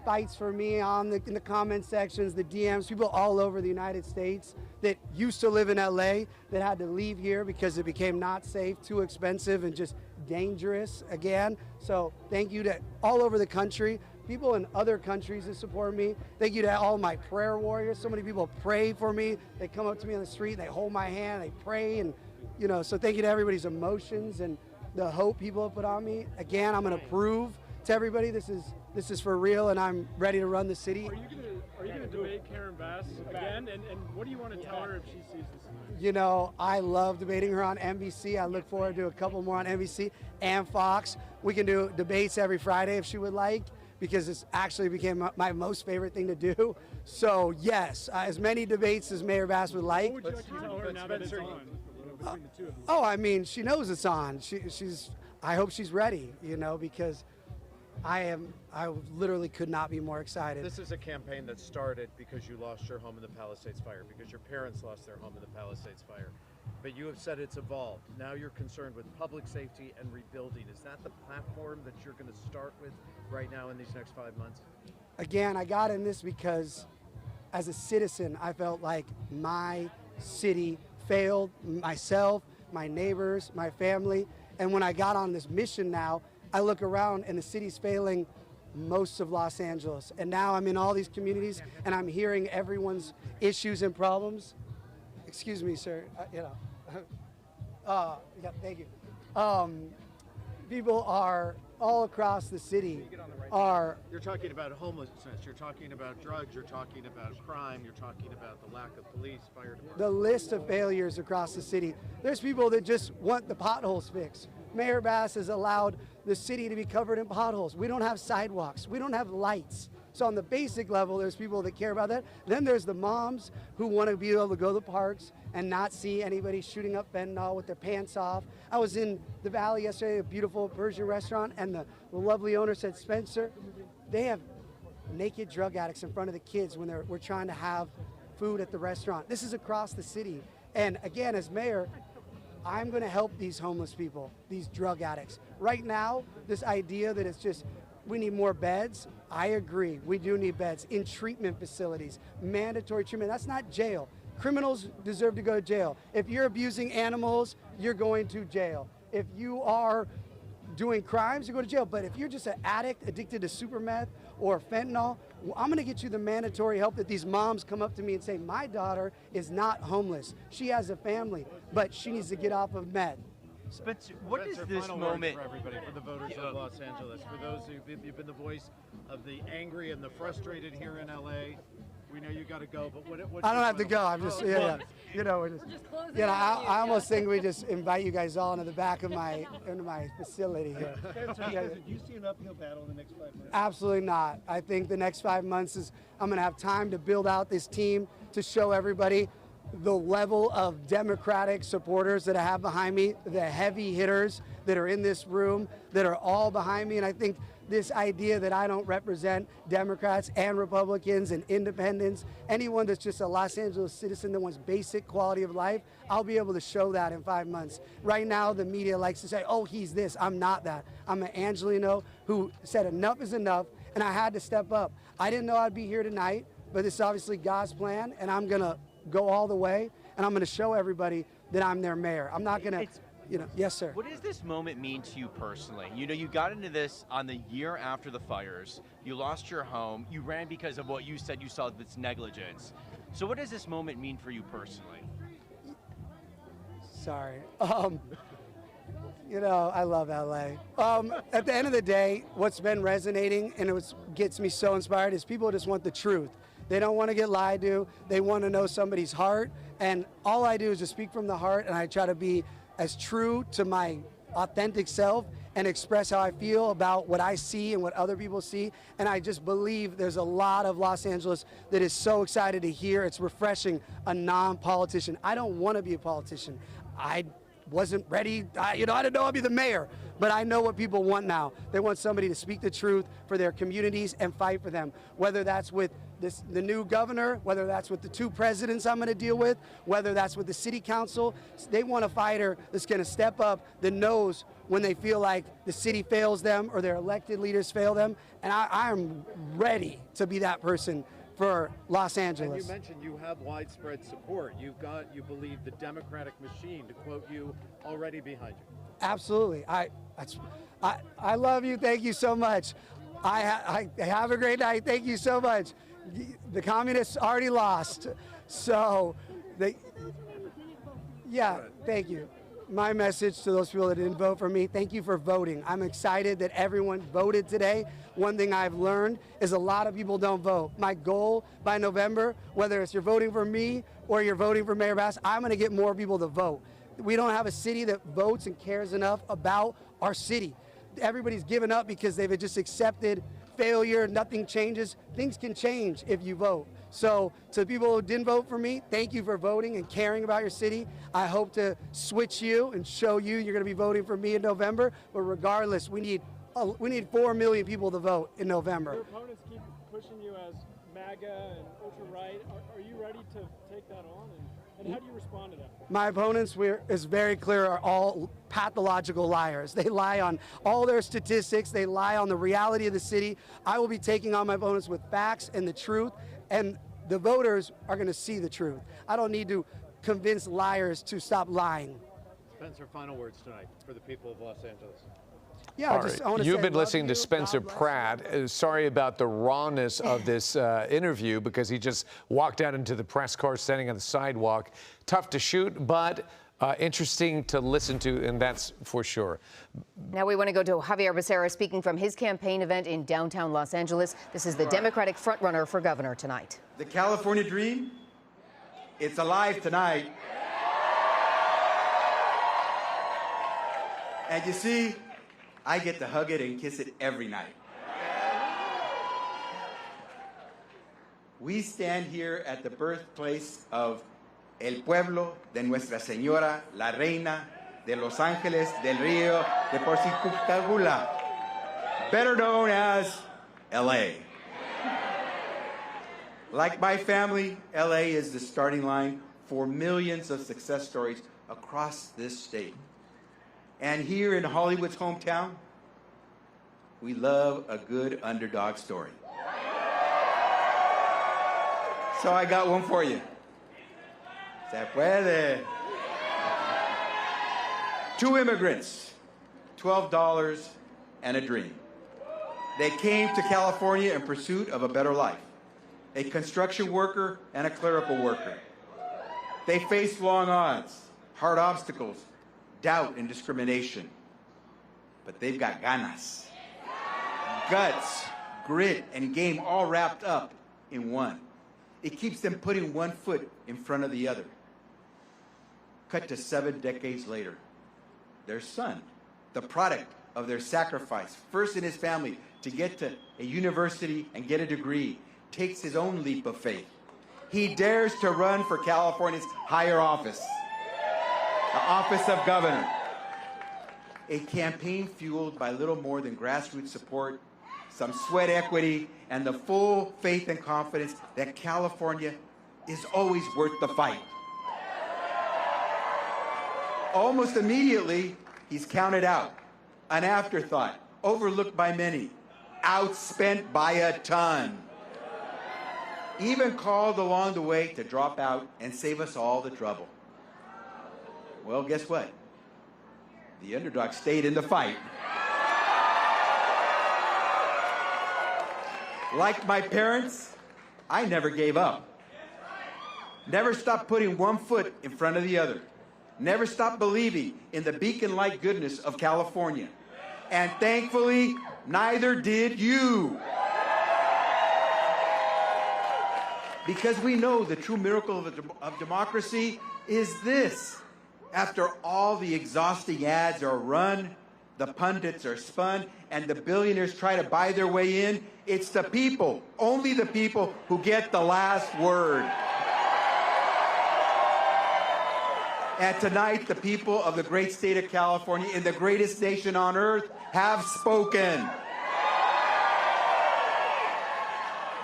fights for me in the comment sections, the DMs, people all over the United States that used to live in LA that had to leave here because it became not safe, too expensive, and just dangerous again. So thank you to all over the country, people in other countries that support me. Thank you to all my prayer warriors. So many people pray for me. They come up to me on the street, they hold my hand, they pray, and so thank you to everybody's emotions and the hope people have put on me. Again, I'm going to prove to everybody this is for real, and I'm ready to run the city. Are you going to debate Karen Bass again? And what do you want to tell her if she sees this? I love debating her on NBC. I look forward to a couple more on NBC and Fox. We can do debates every Friday if she would like, because it's actually became my most favorite thing to do. So yes, as many debates as Mayor Bass would like. What would you like to tell her now that it's on? Between the two of them? Oh, I mean, she knows it's on. I hope she's ready, because I literally could not be more excited. This is a campaign that started because you lost your home in the Palisades fire, because your parents lost their home in the Palisades fire. But you have said it's evolved. Now you're concerned with public safety and rebuilding. Is that the platform that you're going to start with right now in these next 5 months? Again, I got in this because as a citizen, I felt like my city failed myself, my neighbors, my family. And when I got on this mission now, I look around and the city's failing most of Los Angeles. And now I'm in all these communities and I'm hearing everyone's issues and problems. Excuse me, sir. Yeah, thank you. People are all across the city You're talking about homelessness, you're talking about drugs, you're talking about crime, you're talking about the lack of police, fire department. The list of failures across the city. There's people that just want the potholes fixed. Mayor Bass has allowed the city to be covered in potholes. We don't have sidewalks. We don't have lights. So on the basic level, there's people that care about that. Then there's the moms who want to be able to go to the parks and not see anybody shooting up fentanyl with their pants off. I was in the Valley yesterday, a beautiful Persian restaurant, and the lovely owner said, Spencer, they have naked drug addicts in front of the kids when we're trying to have food at the restaurant. This is across the city. And again, as mayor, I'm going to help these homeless people, these drug addicts. Right now, this idea that it's just, we need more beds, I agree. We do need beds in treatment facilities, mandatory treatment. That's not jail. Criminals deserve to go to jail. If you're abusing animals, you're going to jail. If you are doing crimes, you go to jail. But if you're just an addict addicted to super meth or fentanyl, I'm going to get you the mandatory help that these moms come up to me and say, my daughter is not homeless. She has a family, but she needs to get off of meth. But what is this moment for everybody, for the voters of Los Angeles, for those you've been the voice of the angry and the frustrated here in LA? We know you got to go, but what? I don't have to go. I'm just, we're just I almost think we just invite you guys all into the back of my facility here. Do you see an uphill battle in the next 5 months? Absolutely not. I think the next 5 months is I'm going to have time to build out this team to show everybody the level of Democratic supporters that I have behind me, the heavy hitters that are in this room that are all behind me. And I think this idea that I don't represent Democrats and Republicans and independents, anyone that's just a Los Angeles citizen that wants basic quality of life, I'll be able to show that in 5 months. Right now, the media likes to say, oh, he's this. I'm not that. I'm an Angelino who said enough is enough, and I had to step up. I didn't know I'd be here tonight, but this is obviously God's plan, and I'm going to go all the way, and I'm going to show everybody that I'm their mayor. I'm not going to... yes, sir. What does this moment mean to you personally? You got into this on the year after the fires. You lost your home. You ran because of what you said you saw that's negligence. So what does this moment mean for you personally? Sorry. I love LA. At the end of the day, what's been resonating and what gets me so inspired is people just want the truth. They don't want to get lied to. They want to know somebody's heart. And all I do is just speak from the heart, and I try to be as true to my authentic self and express how I feel about what I see and what other people see. And I just believe there's a lot of Los Angeles that is so excited to hear. It's refreshing a non-politician. I don't want to be a politician. I wasn't ready. I didn't know I'd be the mayor, but I know what people want now. They want somebody to speak the truth for their communities and fight for them, whether that's with the new governor, whether that's with the 2 presidents I'm going to deal with, whether that's with the city council. They want a fighter that's going to step up, that knows when they feel like the city fails them or their elected leaders fail them. And I am ready to be that person for Los Angeles. And you mentioned you have widespread support. You've got, you believe, the Democratic machine, to quote you, already behind you. Absolutely. I love you. Thank you so much. I have a great night. Thank you so much. The communists already lost. So, thank you. My message to those people that didn't vote for me, thank you for voting. I'm excited that everyone voted today. One thing I've learned is a lot of people don't vote. My goal by November, whether it's you're voting for me or you're voting for Mayor Bass, I'm going to get more people to vote. We don't have a city that votes and cares enough about our city. Everybody's given up because they've just accepted failure, nothing changes. Things can change if you vote. So to people who didn't vote for me, thank you for voting and caring about your city. I hope to switch you and show you you're going to be voting for me in November. But regardless, we need 4 million people to vote in November. Your opponents keep pushing you as MAGA and ultra-right. Are you ready to take that on? And how do you respond to that? My opponents, it's very clear, are all pathological liars. They lie on all their statistics. They lie on the reality of the city. I will be taking on my opponents with facts and the truth, and the voters are going to see the truth. I don't need to convince liars to stop lying. Spencer, final words tonight for the people of Los Angeles. Yeah, I want to You've say been love listening to you. Spencer Pratt. Sorry about the rawness of this interview because he just walked out into the press car standing on the sidewalk. Tough to shoot, but interesting to listen to, and that's for sure. Now we want to go to Xavier Becerra speaking from his campaign event in downtown Los Angeles. This is the Democratic frontrunner for governor tonight. The California dream, it's alive tonight. And you see, I get to hug it and kiss it every night. We stand here at the birthplace of el pueblo de Nuestra Señora, la Reina de Los Ángeles del Río de Porciúncula, better known as LA. Like my family, LA is the starting line for millions of success stories across this state. And here in Hollywood's hometown, we love a good underdog story. So I got one for you. Se puede. 2 immigrants, $12 and a dream. They came to California in pursuit of a better life. A construction worker and a clerical worker. They faced long odds, hard obstacles, doubt and discrimination. But they've got ganas, guts, grit, and game all wrapped up in one. It keeps them putting one foot in front of the other. Cut to 7 decades later, their son, the product of their sacrifice, first in his family to get to a university and get a degree, takes his own leap of faith. He dares to run for California's higher office, the office of governor. A campaign fueled by little more than grassroots support, some sweat equity, and the full faith and confidence that California is always worth the fight. Almost immediately, he's counted out, an afterthought, overlooked by many, outspent by a ton. Even called along the way to drop out and save us all the trouble. Well, guess what? The underdog stayed in the fight. Like my parents, I never gave up. Never stopped putting one foot in front of the other. Never stopped believing in the beacon-like goodness of California. And thankfully, neither did you. Because we know the true miracle of democracy is this. After all the exhausting ads are run, the pundits are spun, and the billionaires try to buy their way in, it's the people, only the people, who get the last word. And tonight, the people of the great state of California, in the greatest nation on earth, have spoken.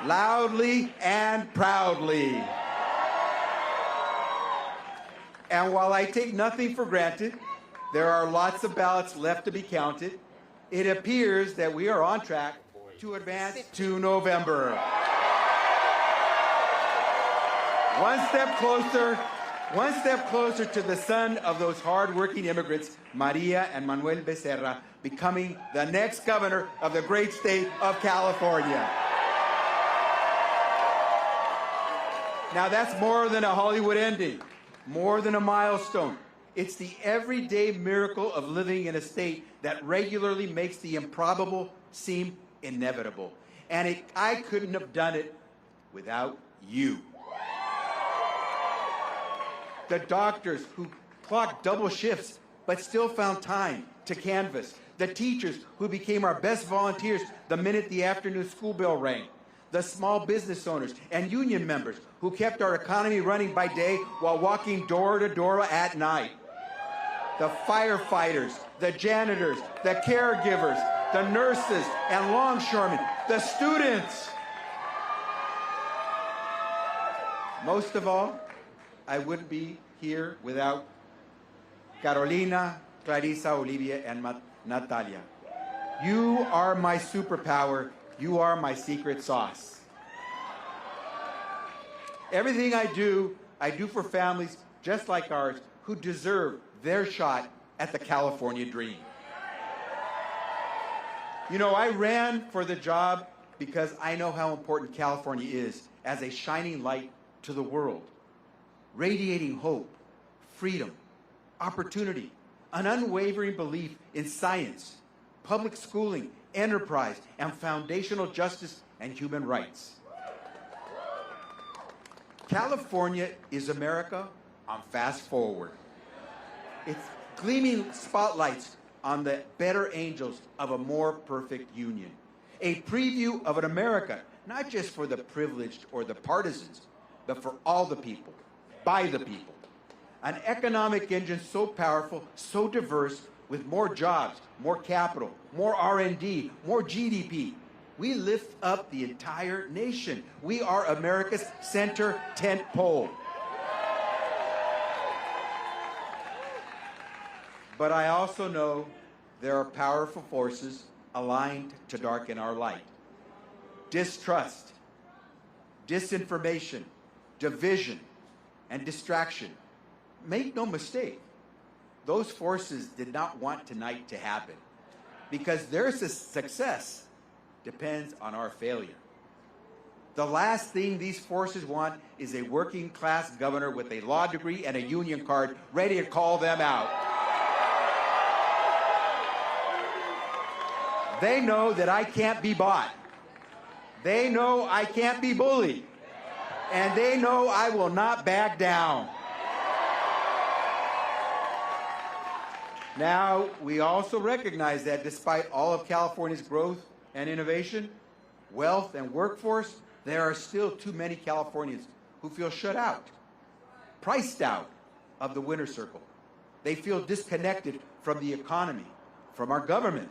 Loudly and proudly. And while I take nothing for granted, there are lots of ballots left to be counted. It appears that we are on track to advance to November. One step closer to the son of those hard-working immigrants, Maria and Manuel Becerra, becoming the next governor of the great state of California. Now that's more than a Hollywood ending, more than a milestone. It's the everyday miracle of living in a state that regularly makes the improbable seem inevitable. And I couldn't have done it without you. The doctors who clocked double shifts but still found time to canvass. The teachers who became our best volunteers the minute the afternoon school bell rang. The small business owners and union members who kept our economy running by day while walking door to door at night. The firefighters, the janitors, the caregivers, the nurses and longshoremen, the students. Most of all, I wouldn't be here without Carolina, Clarissa, Olivia, and Natalia. You are my superpower. You are my secret sauce. Everything I do for families just like ours who deserve their shot at the California dream. You know, I ran for the job because I know how important California is as a shining light to the world, radiating hope, freedom, opportunity, an unwavering belief in science, public schooling, enterprise, and foundational justice and human rights. California is America on fast forward. It's gleaming spotlights on the better angels of a more perfect union. A preview of an America, not just for the privileged or the partisans, but for all the people, by the people. An economic engine so powerful, so diverse, with more jobs, more capital, more R&D, more GDP. We lift up the entire nation. We are America's center tent pole. But I also know there are powerful forces aligned to darken our light. Distrust, disinformation, division, and distraction. Make no mistake, those forces did not want tonight to happen because their success depends on our failure. The last thing these forces want is a working class governor with a law degree and a union card ready to call them out. They know that I can't be bought. They know I can't be bullied. And they know I will not back down. Now, we also recognize that despite all of California's growth and innovation, wealth and workforce, there are still too many Californians who feel shut out, priced out of the winner's circle. They feel disconnected from the economy, from our government,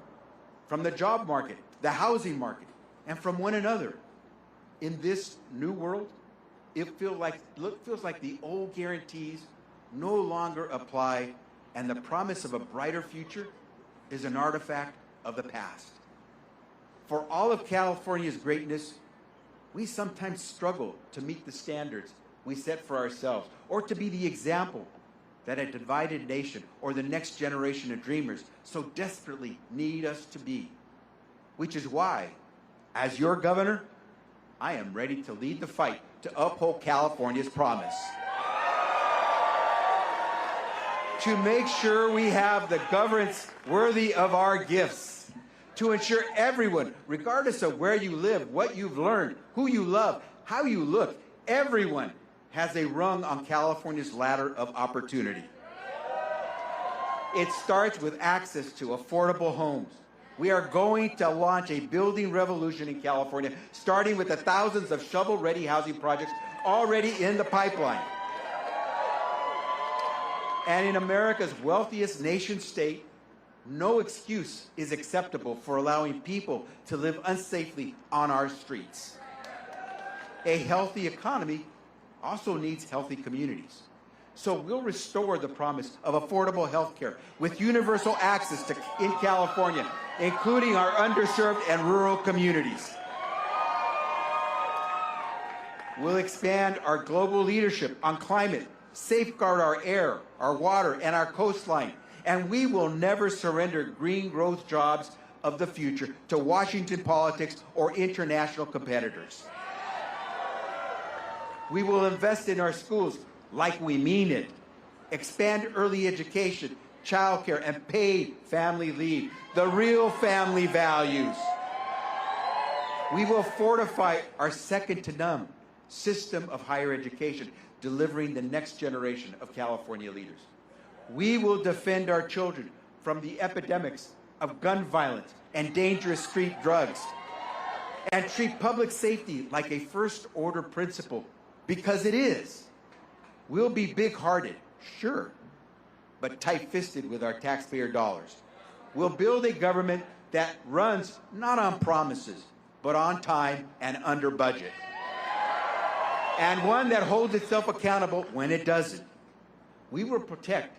from the job market, the housing market, and from one another. In this new world, it feels like the old guarantees no longer apply, and the promise of a brighter future is an artifact of the past. For all of California's greatness, we sometimes struggle to meet the standards we set for ourselves, or to be the example that a divided nation or the next generation of dreamers so desperately need us to be. Which is why, as your governor, I am ready to lead the fight to uphold California's promise. To make sure we have the governance worthy of our gifts. To ensure everyone, regardless of where you live, what you've learned, who you love, how you look, everyone has a rung on California's ladder of opportunity. It starts with access to affordable homes. We are going to launch a building revolution in California, starting with the thousands of shovel-ready housing projects already in the pipeline. And in America's wealthiest nation state, no excuse is acceptable for allowing people to live unsafely on our streets. A healthy economy also needs healthy communities. So we'll restore the promise of affordable health care with universal access in California, including our underserved and rural communities. We'll expand our global leadership on climate, safeguard our air, our water, and our coastline. And we will never surrender green growth jobs of the future to Washington politics or international competitors. We will invest in our schools like we mean it, expand early education, childcare, and paid family leave, the real family values. We will fortify our second-to-none system of higher education, delivering the next generation of California leaders. We will defend our children from the epidemics of gun violence and dangerous street drugs, and treat public safety like a first-order principle, because it is. We'll be big-hearted, sure, but tight-fisted with our taxpayer dollars. We'll build a government that runs not on promises, but on time and under budget. And one that holds itself accountable when it doesn't. We will protect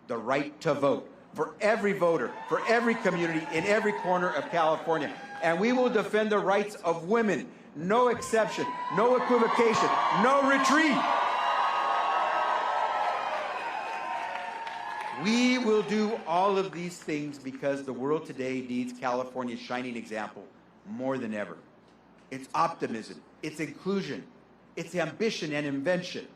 the right to vote for every voter, for every community, in every corner of California. And we will defend the rights of women. No exception, no equivocation, no retreat. We will do all of these things because the world today needs California's shining example more than ever. It's optimism, it's inclusion, it's ambition and invention.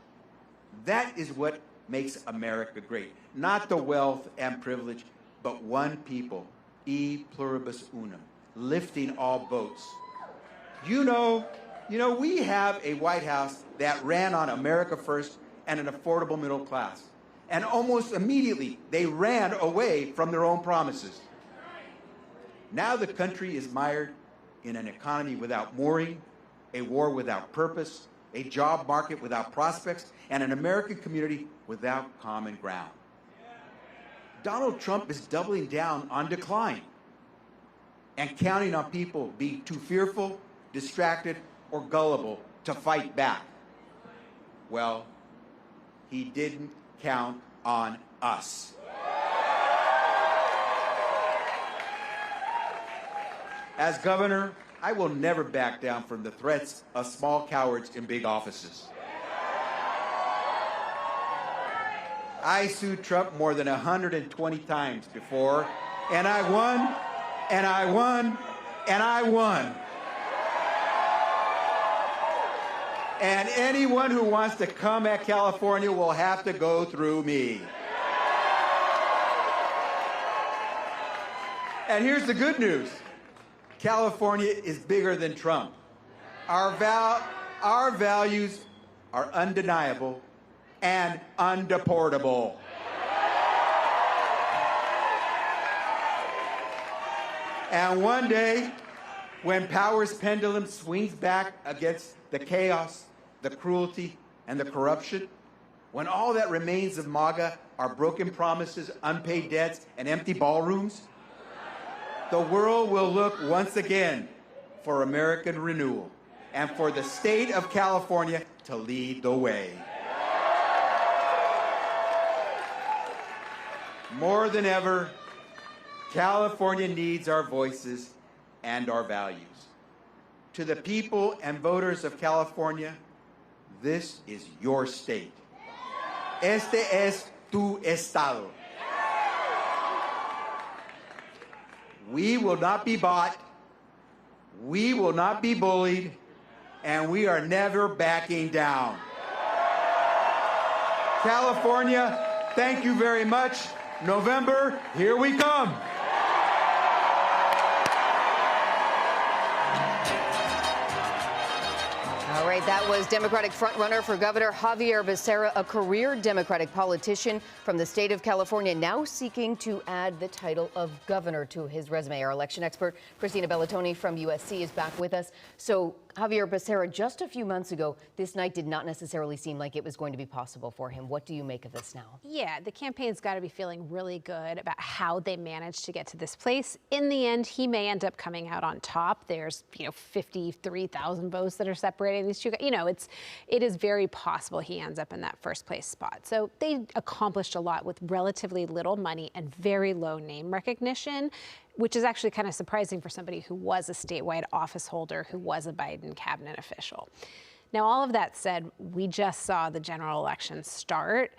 That is what makes America great. Not the wealth and privilege, but one people, e pluribus unum, lifting all boats. You know, we have a White House that ran on America first and an affordable middle class. And almost immediately, they ran away from their own promises. Now the country is mired in an economy without mooring, a war without purpose, a job market without prospects, and an American community without common ground. Donald Trump is doubling down on decline and counting on people being too fearful, distracted, or gullible to fight back. Well, he didn't count on us. As governor, I will never back down from the threats of small cowards in big offices. I sued Trump more than 120 times before, and I won, and I won, and I won. And anyone who wants to come at California will have to go through me. And here's the good news. California is bigger than Trump. Our values are undeniable and undeportable. And one day, when power's pendulum swings back against the chaos, the cruelty, and the corruption, when all that remains of MAGA are broken promises, unpaid debts, and empty ballrooms, the world will look once again for American renewal and for the state of California to lead the way. More than ever, California needs our voices and our values. To the people and voters of California, this is your state. Este es tu estado. We will not be bought, we will not be bullied, and we are never backing down. California, thank you very much. November, here we come. All right, that was Democratic frontrunner for Governor Xavier Becerra, a career Democratic politician from the state of California, now seeking to add the title of governor to his resume. Our election expert, Christina Bellatoni from USC, is back with us. So Javier Becerra, just a few months ago, this night did not necessarily seem like it was going to be possible for him. What do you make of this now? Yeah, the campaign's got to be feeling really good about how they managed to get to this place. In the end, he may end up coming out on top. There's, 53,000 votes that are separating these two guys. It is very possible he ends up in that first place spot. So they accomplished a lot with relatively little money and very low name recognition, which is actually kind of surprising for somebody who was a statewide office holder, who was a Biden cabinet official. Now, all of that said, we just saw the general election start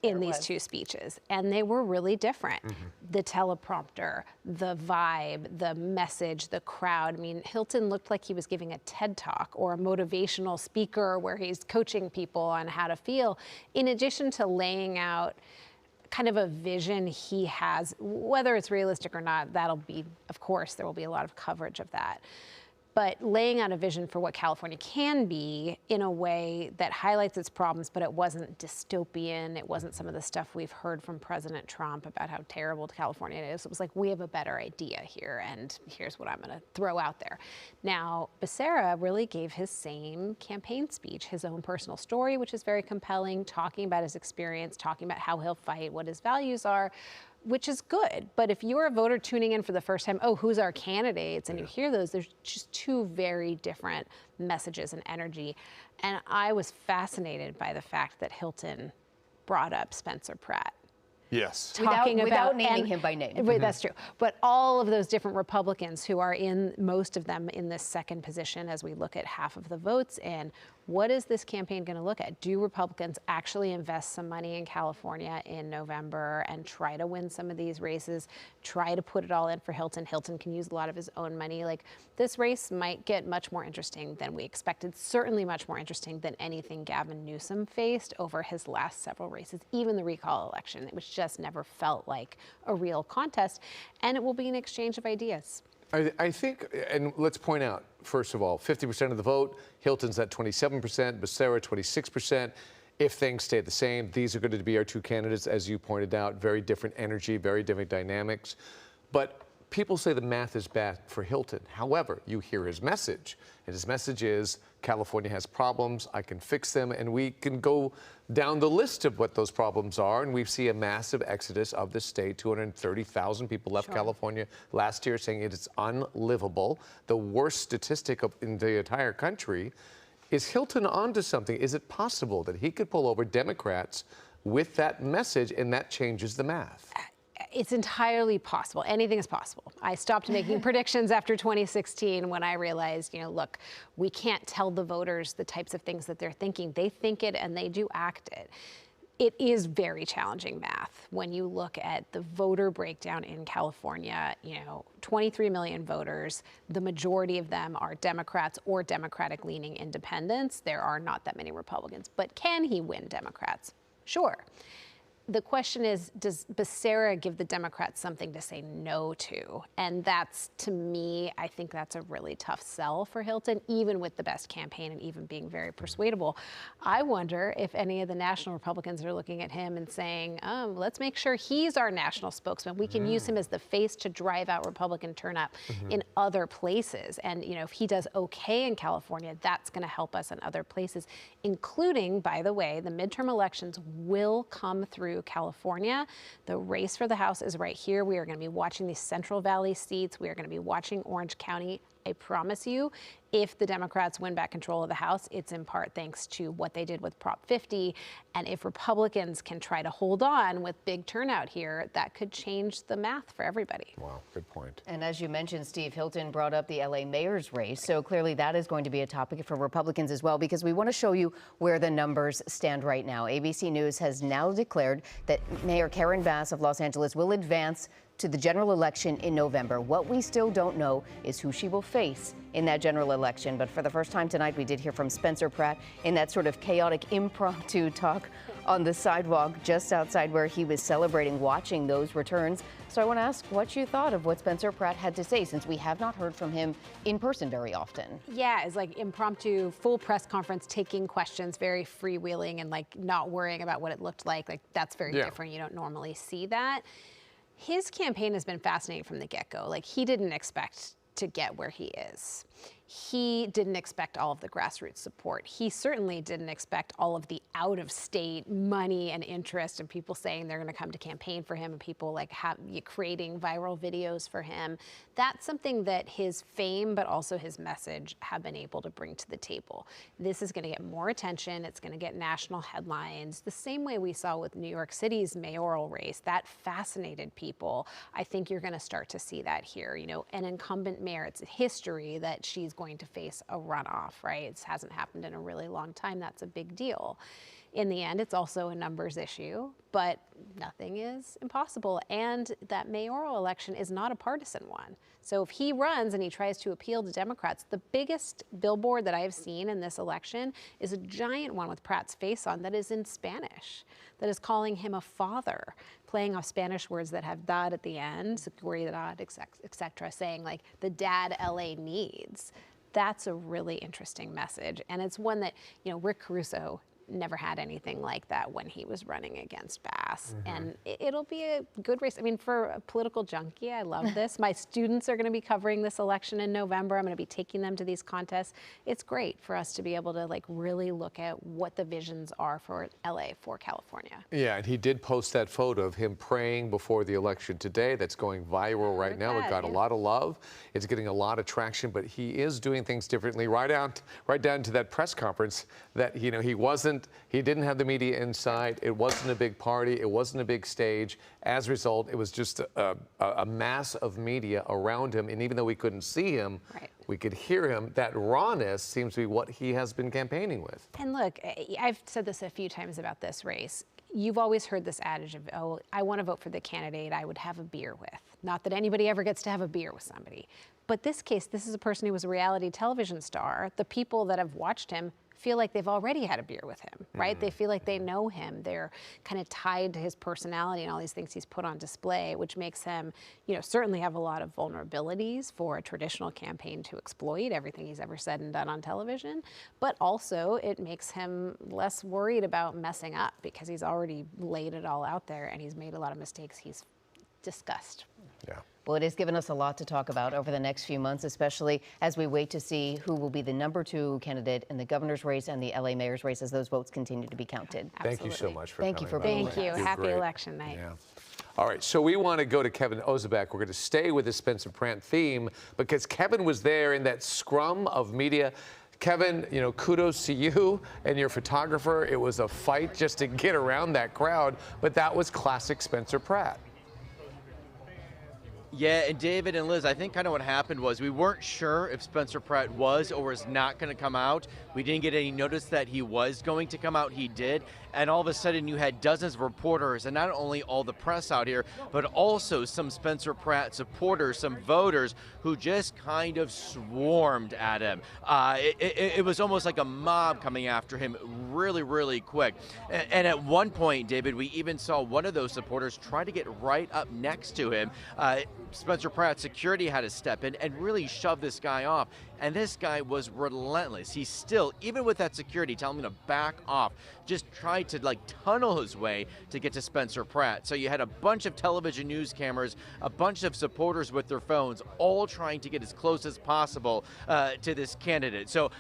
in these two speeches, and they were really different. The teleprompter, the vibe, the message, the crowd. I mean, Hilton looked like he was giving a TED Talk or a motivational speaker where he's coaching people on how to feel, in addition to laying out kind of a vision he has. Whether it's realistic or not, that'll be, of course, there will be a lot of coverage of that. But laying out a vision for what California can be in a way that highlights its problems, but it wasn't dystopian. It wasn't some of the stuff we've heard from President Trump about how terrible California is. It was like, we have a better idea here, and here's what I'm going to throw out there. Now, Becerra really gave his same campaign speech, his own personal story, which is very compelling, talking about his experience, talking about how he'll fight, what his values are, which is good. But if you're a voter tuning in for the first time, oh, who's our candidates? And you hear those, there's just two very different messages and energy. And I was fascinated by the fact that Hilton brought up Spencer Pratt. Yes. Without naming him by name. Right, that's true. But all of those different Republicans who are in, most of them in this second position as we look at half of the votes, and what is this campaign going to look at? Do Republicans actually invest some money in California in November and try to win some of these races, try to put it all in for Hilton? Hilton can use a lot of his own money. Like, this race might get much more interesting than we expected, certainly much more interesting than anything Gavin Newsom faced over his last several races, even the recall election. It was just never felt like a real contest, and it will be an exchange of ideas. I think, and let's point out, first of all, 50% of the vote, Hilton's at 27%, Becerra 26%. If things stay the same, these are going to be our two candidates, as you pointed out, very different energy, very different dynamics. But people say the math is bad for Hilton. However, you hear his message, and his message is California has problems, I can fix them, and we can go down the list of what those problems are, and we see a massive exodus of the state. 230,000 people left California last year, saying it is unlivable, the worst statistic in the entire country. Is Hilton onto something? Is it possible that he could pull over Democrats with that message, and that changes the math? It's entirely possible. Anything is possible. I stopped making predictions after 2016 when I realized, look, we can't tell the voters the types of things that they're thinking. They think it and they do act it. It is very challenging math when you look at the voter breakdown in California. 23 million voters. The majority of them are Democrats or Democratic-leaning independents. There are not that many Republicans. But can he win Democrats? Sure. The question is, does Becerra give the Democrats something to say no to? And that's, to me, I think that's a really tough sell for Hilton, even with the best campaign and even being very persuadable. I wonder if any of the national Republicans are looking at him and saying, let's make sure he's our national spokesman. We can use him as the face to drive out Republican turnout in other places. And, if he does okay in California, that's going to help us in other places, including, by the way, the midterm elections will come through California. The race for the House is right here. We are going to be watching these Central Valley seats. We are going to be watching Orange County. I promise you, if the Democrats win back control of the House, it's in part thanks to what they did with Prop 50. And if Republicans can try to hold on with big turnout here, that could change the math for everybody. Wow, good point. And as you mentioned, Steve, Hilton brought up the LA mayor's race. So clearly that is going to be a topic for Republicans as well, because we want to show you where the numbers stand right now. ABC News has now declared that Mayor Karen Bass of Los Angeles will advance to the general election in November. What we still don't know is who she will face in that general election. But for the first time tonight, we did hear from Spencer Pratt in that sort of chaotic impromptu talk on the sidewalk just outside where he was celebrating watching those returns. So I want to ask what you thought of what Spencer Pratt had to say, since we have not heard from him in person very often. Yeah, it's like impromptu, full press conference, taking questions, very freewheeling and like not worrying about what it looked like. Like, that's very different. You don't normally see that. His campaign has been fascinating from the get-go. Like, he didn't expect to get where he is. he didn't expect all of the grassroots support. He certainly didn't expect all of the out-of-state money and interest and people saying they're going to come to campaign for him and people like creating viral videos for him. That's something that his fame, but also his message, have been able to bring to the table. This is going to get more attention. It's going to get national headlines. The same way we saw with New York City's mayoral race. That fascinated people. I think you're going to start to see that here. You know, an incumbent mayor, it's history that she's going to face a runoff, right? It hasn't happened in a really long time. That's a big deal. In the end, it's also a numbers issue, but nothing is impossible. And that mayoral election is not a partisan one. So if he runs and he tries to appeal to Democrats, the biggest billboard that I have seen in this election is a giant one with Pratt's face on that is in Spanish, that is calling him a father, playing off Spanish words that have dad at the end, seguridad, et cetera, saying like the dad LA needs. That's a really interesting message. And it's one that, you know, Rick Caruso never had anything like that when he was running against Bass. And it'll be a good race. I mean, for a political junkie, I love this. My students are going to be covering this election in November. I'm going to be taking them to these contests. It's great for us to be able to like really look at what the visions are for LA, for California. Yeah, and he did post that photo of him praying before the election today. That's going viral right now. It got a lot of love. It's getting a lot of traction, but he is doing things differently. Right down to that press conference that, you know, he didn't have the media inside. It wasn't a big party. It wasn't a big stage. As a result, it was just a mass of media around him. And even though we couldn't see him, we could hear him. That rawness seems to be what he has been campaigning with. And look, I've said this a few times about this race. You've always heard this adage of, oh, I want to vote for the candidate I would have a beer with. Not that anybody ever gets to have a beer with somebody. But this case, this is a person who was a reality television star. The people that have watched him feel like they've already had a beer with him, right? They feel like they know him. They're kind of tied to his personality and all these things he's put on display, which makes him, you know, certainly have a lot of vulnerabilities for a traditional campaign to exploit everything he's ever said and done on television. But also it makes him less worried about messing up because he's already laid it all out there and he's made a lot of mistakes he's discussed. Yeah. Well, it has given us a lot to talk about over the next few months, especially as we wait to see who will be the #2 candidate in the governor's race and the LA mayor's race as those votes continue to be counted. Thank you so much for Thank you for coming. being Thank you. Happy election night. Yeah. All right, so we want to go to Kevin Ozebek. We're going to stay with the Spencer Pratt theme because Kevin was there in that scrum of media. Kevin, you know, kudos to you and your photographer. It was a fight just to get around that crowd, but that was classic Spencer Pratt. Yeah, and David and Liz, I think kind of what happened was we weren't sure if Spencer Pratt was or was not going to come out. We didn't get any notice that he was going to come out. He did. And all of a sudden you had dozens of reporters and not only all the press out here, but also some Spencer Pratt supporters, some voters who just kind of swarmed at him. It was almost like a mob coming after him really, really quick. And at one point, David, we even saw one of those supporters try to get right up next to him. Spencer Pratt's security had to step in and really shove this guy off. And this guy was relentless. He still, even with that security telling him to back off, just tried to like tunnel his way to get to Spencer Pratt. So you had a bunch of television news cameras, a bunch of supporters with their phones, all trying to get as close as possible to this candidate. So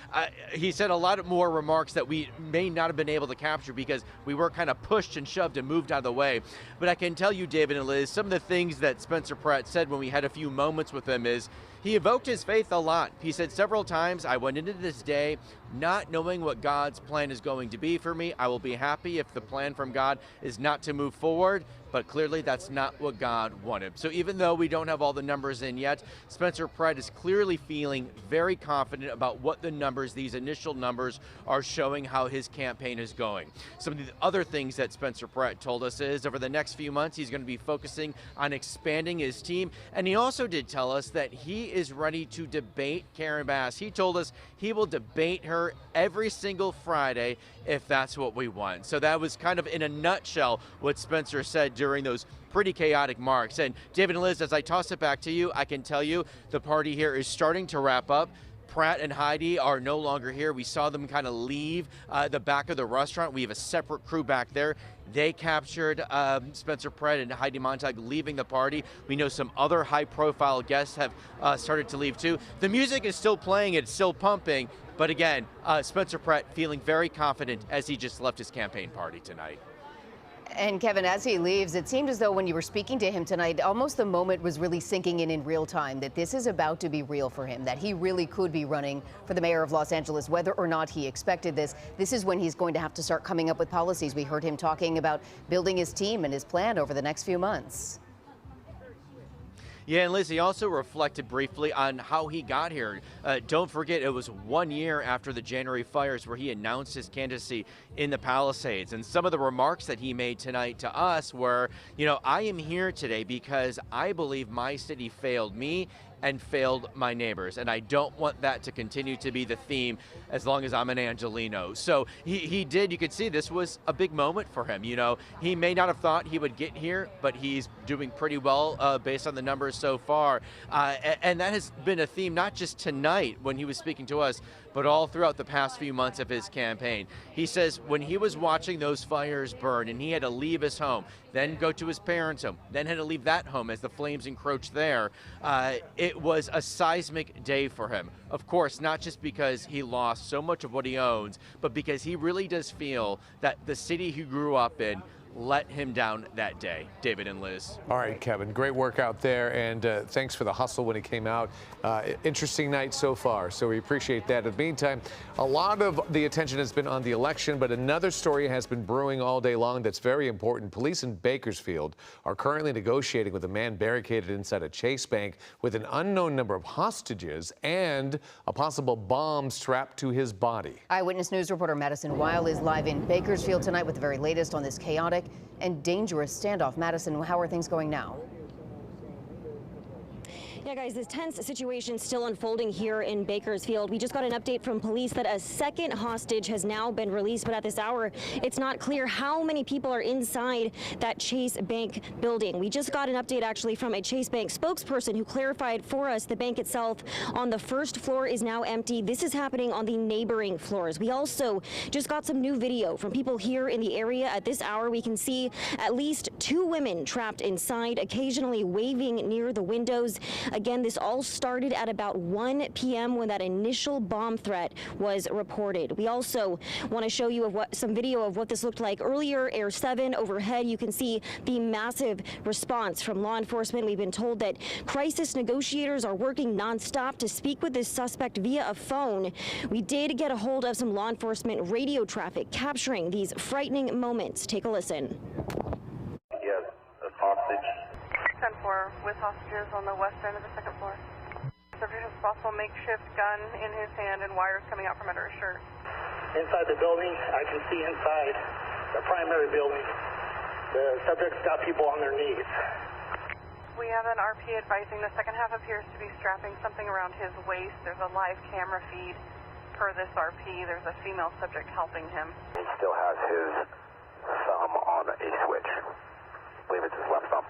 he said a lot more remarks that we may not have been able to capture because we were kind of pushed and shoved and moved out of the way. But I can tell you, David and Liz, some of the things that Spencer Pratt said when we had a few moments with him is he evoked his faith a lot. He said several times, I went into this day not knowing what God's plan is going to be for me. I will be happy if the plan from God is not to move forward, but clearly that's not what God wanted. So even though we don't have all the numbers in yet, Spencer Pratt is clearly feeling very confident about what the numbers, these initial numbers, are showing how his campaign is going. Some of the other things that Spencer Pratt told us is over the next few months, he's going to be focusing on expanding his team. And he also did tell us that he is ready to debate Karen Bass. He told us he will debate her every single Friday if that's what we want. So that was kind of in a nutshell what Spencer said during those pretty chaotic marks. And David and Liz, as I toss it back to you, I can tell you the party here is starting to wrap up. Pratt and Heidi are no longer here. We saw them kind of leave the back of the restaurant. We have a separate crew back there. They captured Spencer Pratt and Heidi Montag leaving the party. We know some other high-profile guests have started to leave too. The music is still playing, it's still pumping, but again, Spencer Pratt feeling very confident as he just left his campaign party tonight. And Kevin, as he leaves, it seemed as though when you were speaking to him tonight, almost the moment was really sinking in real time, that this is about to be real for him, that he really could be running for the mayor of Los Angeles, whether or not he expected this. This is when he's going to have to start coming up with policies. We heard him talking about building his team and his plan over the next few months. Yeah, and Liz, he also reflected briefly on how he got here. Don't forget, it was 1 year after the January fires where he announced his candidacy in the Palisades. And some of the remarks that he made tonight to us were, you know, I am here today because I believe my city failed me and failed my neighbors. And I don't want that to continue to be the theme as long as I'm an Angelino. So he did, you could see this was a big moment for him. You know, he may not have thought he would get here, but he's doing pretty well based on the numbers so far. And that has been a theme, not just tonight when he was speaking to us, but all throughout the past few months of his campaign. He says when he was watching those fires burn and he had to leave his home, then go to his parents' home, then had to leave that home as the flames encroached there, it was a seismic day for him. Of course, not just because he lost so much of what he owns, but because he really does feel that the city he grew up in let him down that day. David and Liz. All right, Kevin, great work out there, and thanks for the hustle when he came out. Interesting night so far, so we appreciate that. In the meantime, a lot of the attention has been on the election, but another story has been brewing all day long that's very important. Police in Bakersfield are currently negotiating with a man barricaded inside a Chase bank with an unknown number of hostages and a possible bomb strapped to his body. Eyewitness News reporter Madison Weil is live in Bakersfield tonight with the very latest on this chaotic and dangerous standoff. Madison, how are things going now? Yeah, guys, this tense situation still unfolding here in Bakersfield. We just got an update from police that a second hostage has now been released, but at this hour, it's not clear how many people are inside that Chase Bank building. We just got an update actually from a Chase Bank spokesperson who clarified for us the bank itself on the first floor is now empty. This is happening on the neighboring floors. We also just got some new video from people here in the area. At this hour, we can see at least 2 women trapped inside, occasionally waving near the windows. Again, this all started at about 1 p.m. when that initial bomb threat was reported. We also want to show you some video of what this looked like earlier. Air 7 overhead, you can see the massive response from law enforcement. We've been told that crisis negotiators are working nonstop to speak with this suspect via a phone. We did get a hold of some law enforcement radio traffic capturing these frightening moments. Take a listen. Yes, a hostage. 10-4 with hostages on the west end of the second floor. Subject has a possible makeshift gun in his hand and wires coming out from under his shirt. Inside the building, I can see inside the primary building. The subject's got people on their knees. We have an RP advising the second half appears to be strapping something around his waist. There's a live camera feed per this RP. There's a female subject helping him. He still has his thumb on a switch. I believe it's his left thumb.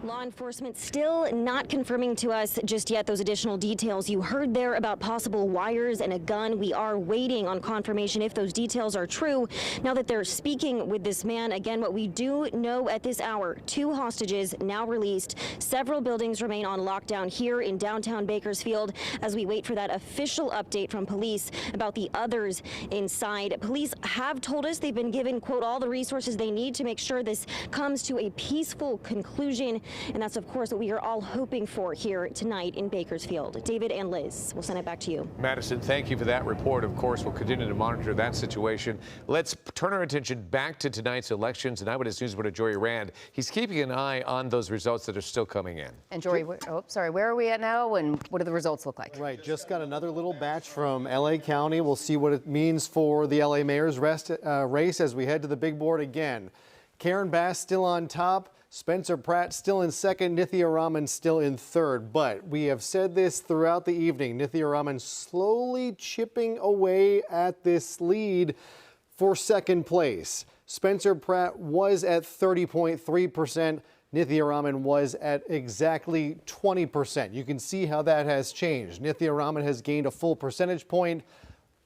Law enforcement still not confirming to us just yet those additional details you heard there about possible wires and a gun. We are waiting on confirmation if those details are true now that they're speaking with this man. Again, what we do know at this hour, 2 hostages now released. Several buildings remain on lockdown here in downtown Bakersfield as we wait for that official update from police about the others inside. Police have told us they've been given, quote, all the resources they need to make sure this comes to a peaceful conclusion. And that's, of course, what we are all hoping for here tonight in Bakersfield. David and Liz, we'll send it back to you. Madison, thank you for that report. Of course, we'll continue to monitor that situation. Let's turn our attention back to tonight's elections. And Eyewitness News reporter Jory Rand, he's keeping an eye on those results that are still coming in. And Jory, where are we at now and what do the results look like? Right, just got another little batch from LA County. We'll see what it means for the LA mayor's race as we head to the big board again. Karen Bass still on top. Spencer Pratt still in second, Nithya Raman still in third. But we have said this throughout the evening, Nithya Raman slowly chipping away at this lead for second place. Spencer Pratt was at 30.3%. Nithya Raman was at exactly 20%. You can see how that has changed. Nithya Raman has gained a full percentage point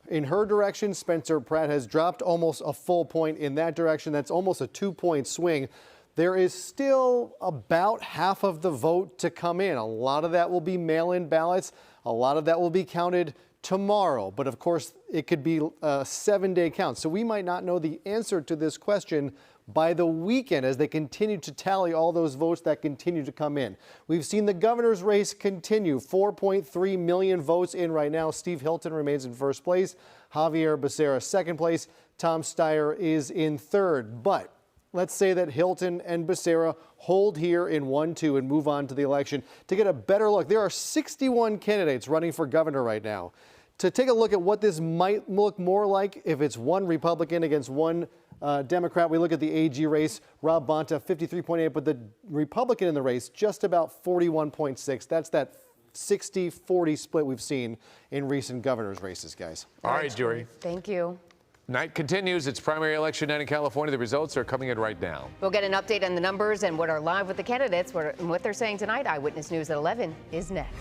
in her direction. Spencer Pratt has dropped almost a full point in that direction. That's almost a 2-point swing. There is still about half of the vote to come in. A lot of that will be mail-in ballots. A lot of that will be counted tomorrow. But of course, it could be a 7-day count. So we might not know the answer to this question by the weekend as they continue to tally all those votes that continue to come in. We've seen the governor's race continue. 4.3 million votes in right now. Steve Hilton remains in first place. Xavier Becerra second place. Tom Steyer is in third. But let's say that Hilton and Becerra hold here in 1-2 and move on to the election. To get a better look, there are 61 candidates running for governor right now. To take a look at what this might look more like if it's one Republican against one Democrat, we look at the AG race. Rob Bonta, 53.8, but the Republican in the race, just about 41.6. That's that 60-40 split we've seen in recent governor's races, guys. All right, Jury. Thank you. Night continues. It's primary election night in California. The results are coming in right now. We'll get an update on the numbers and what are live with the candidates and what they're saying tonight. Eyewitness News at 11 is next.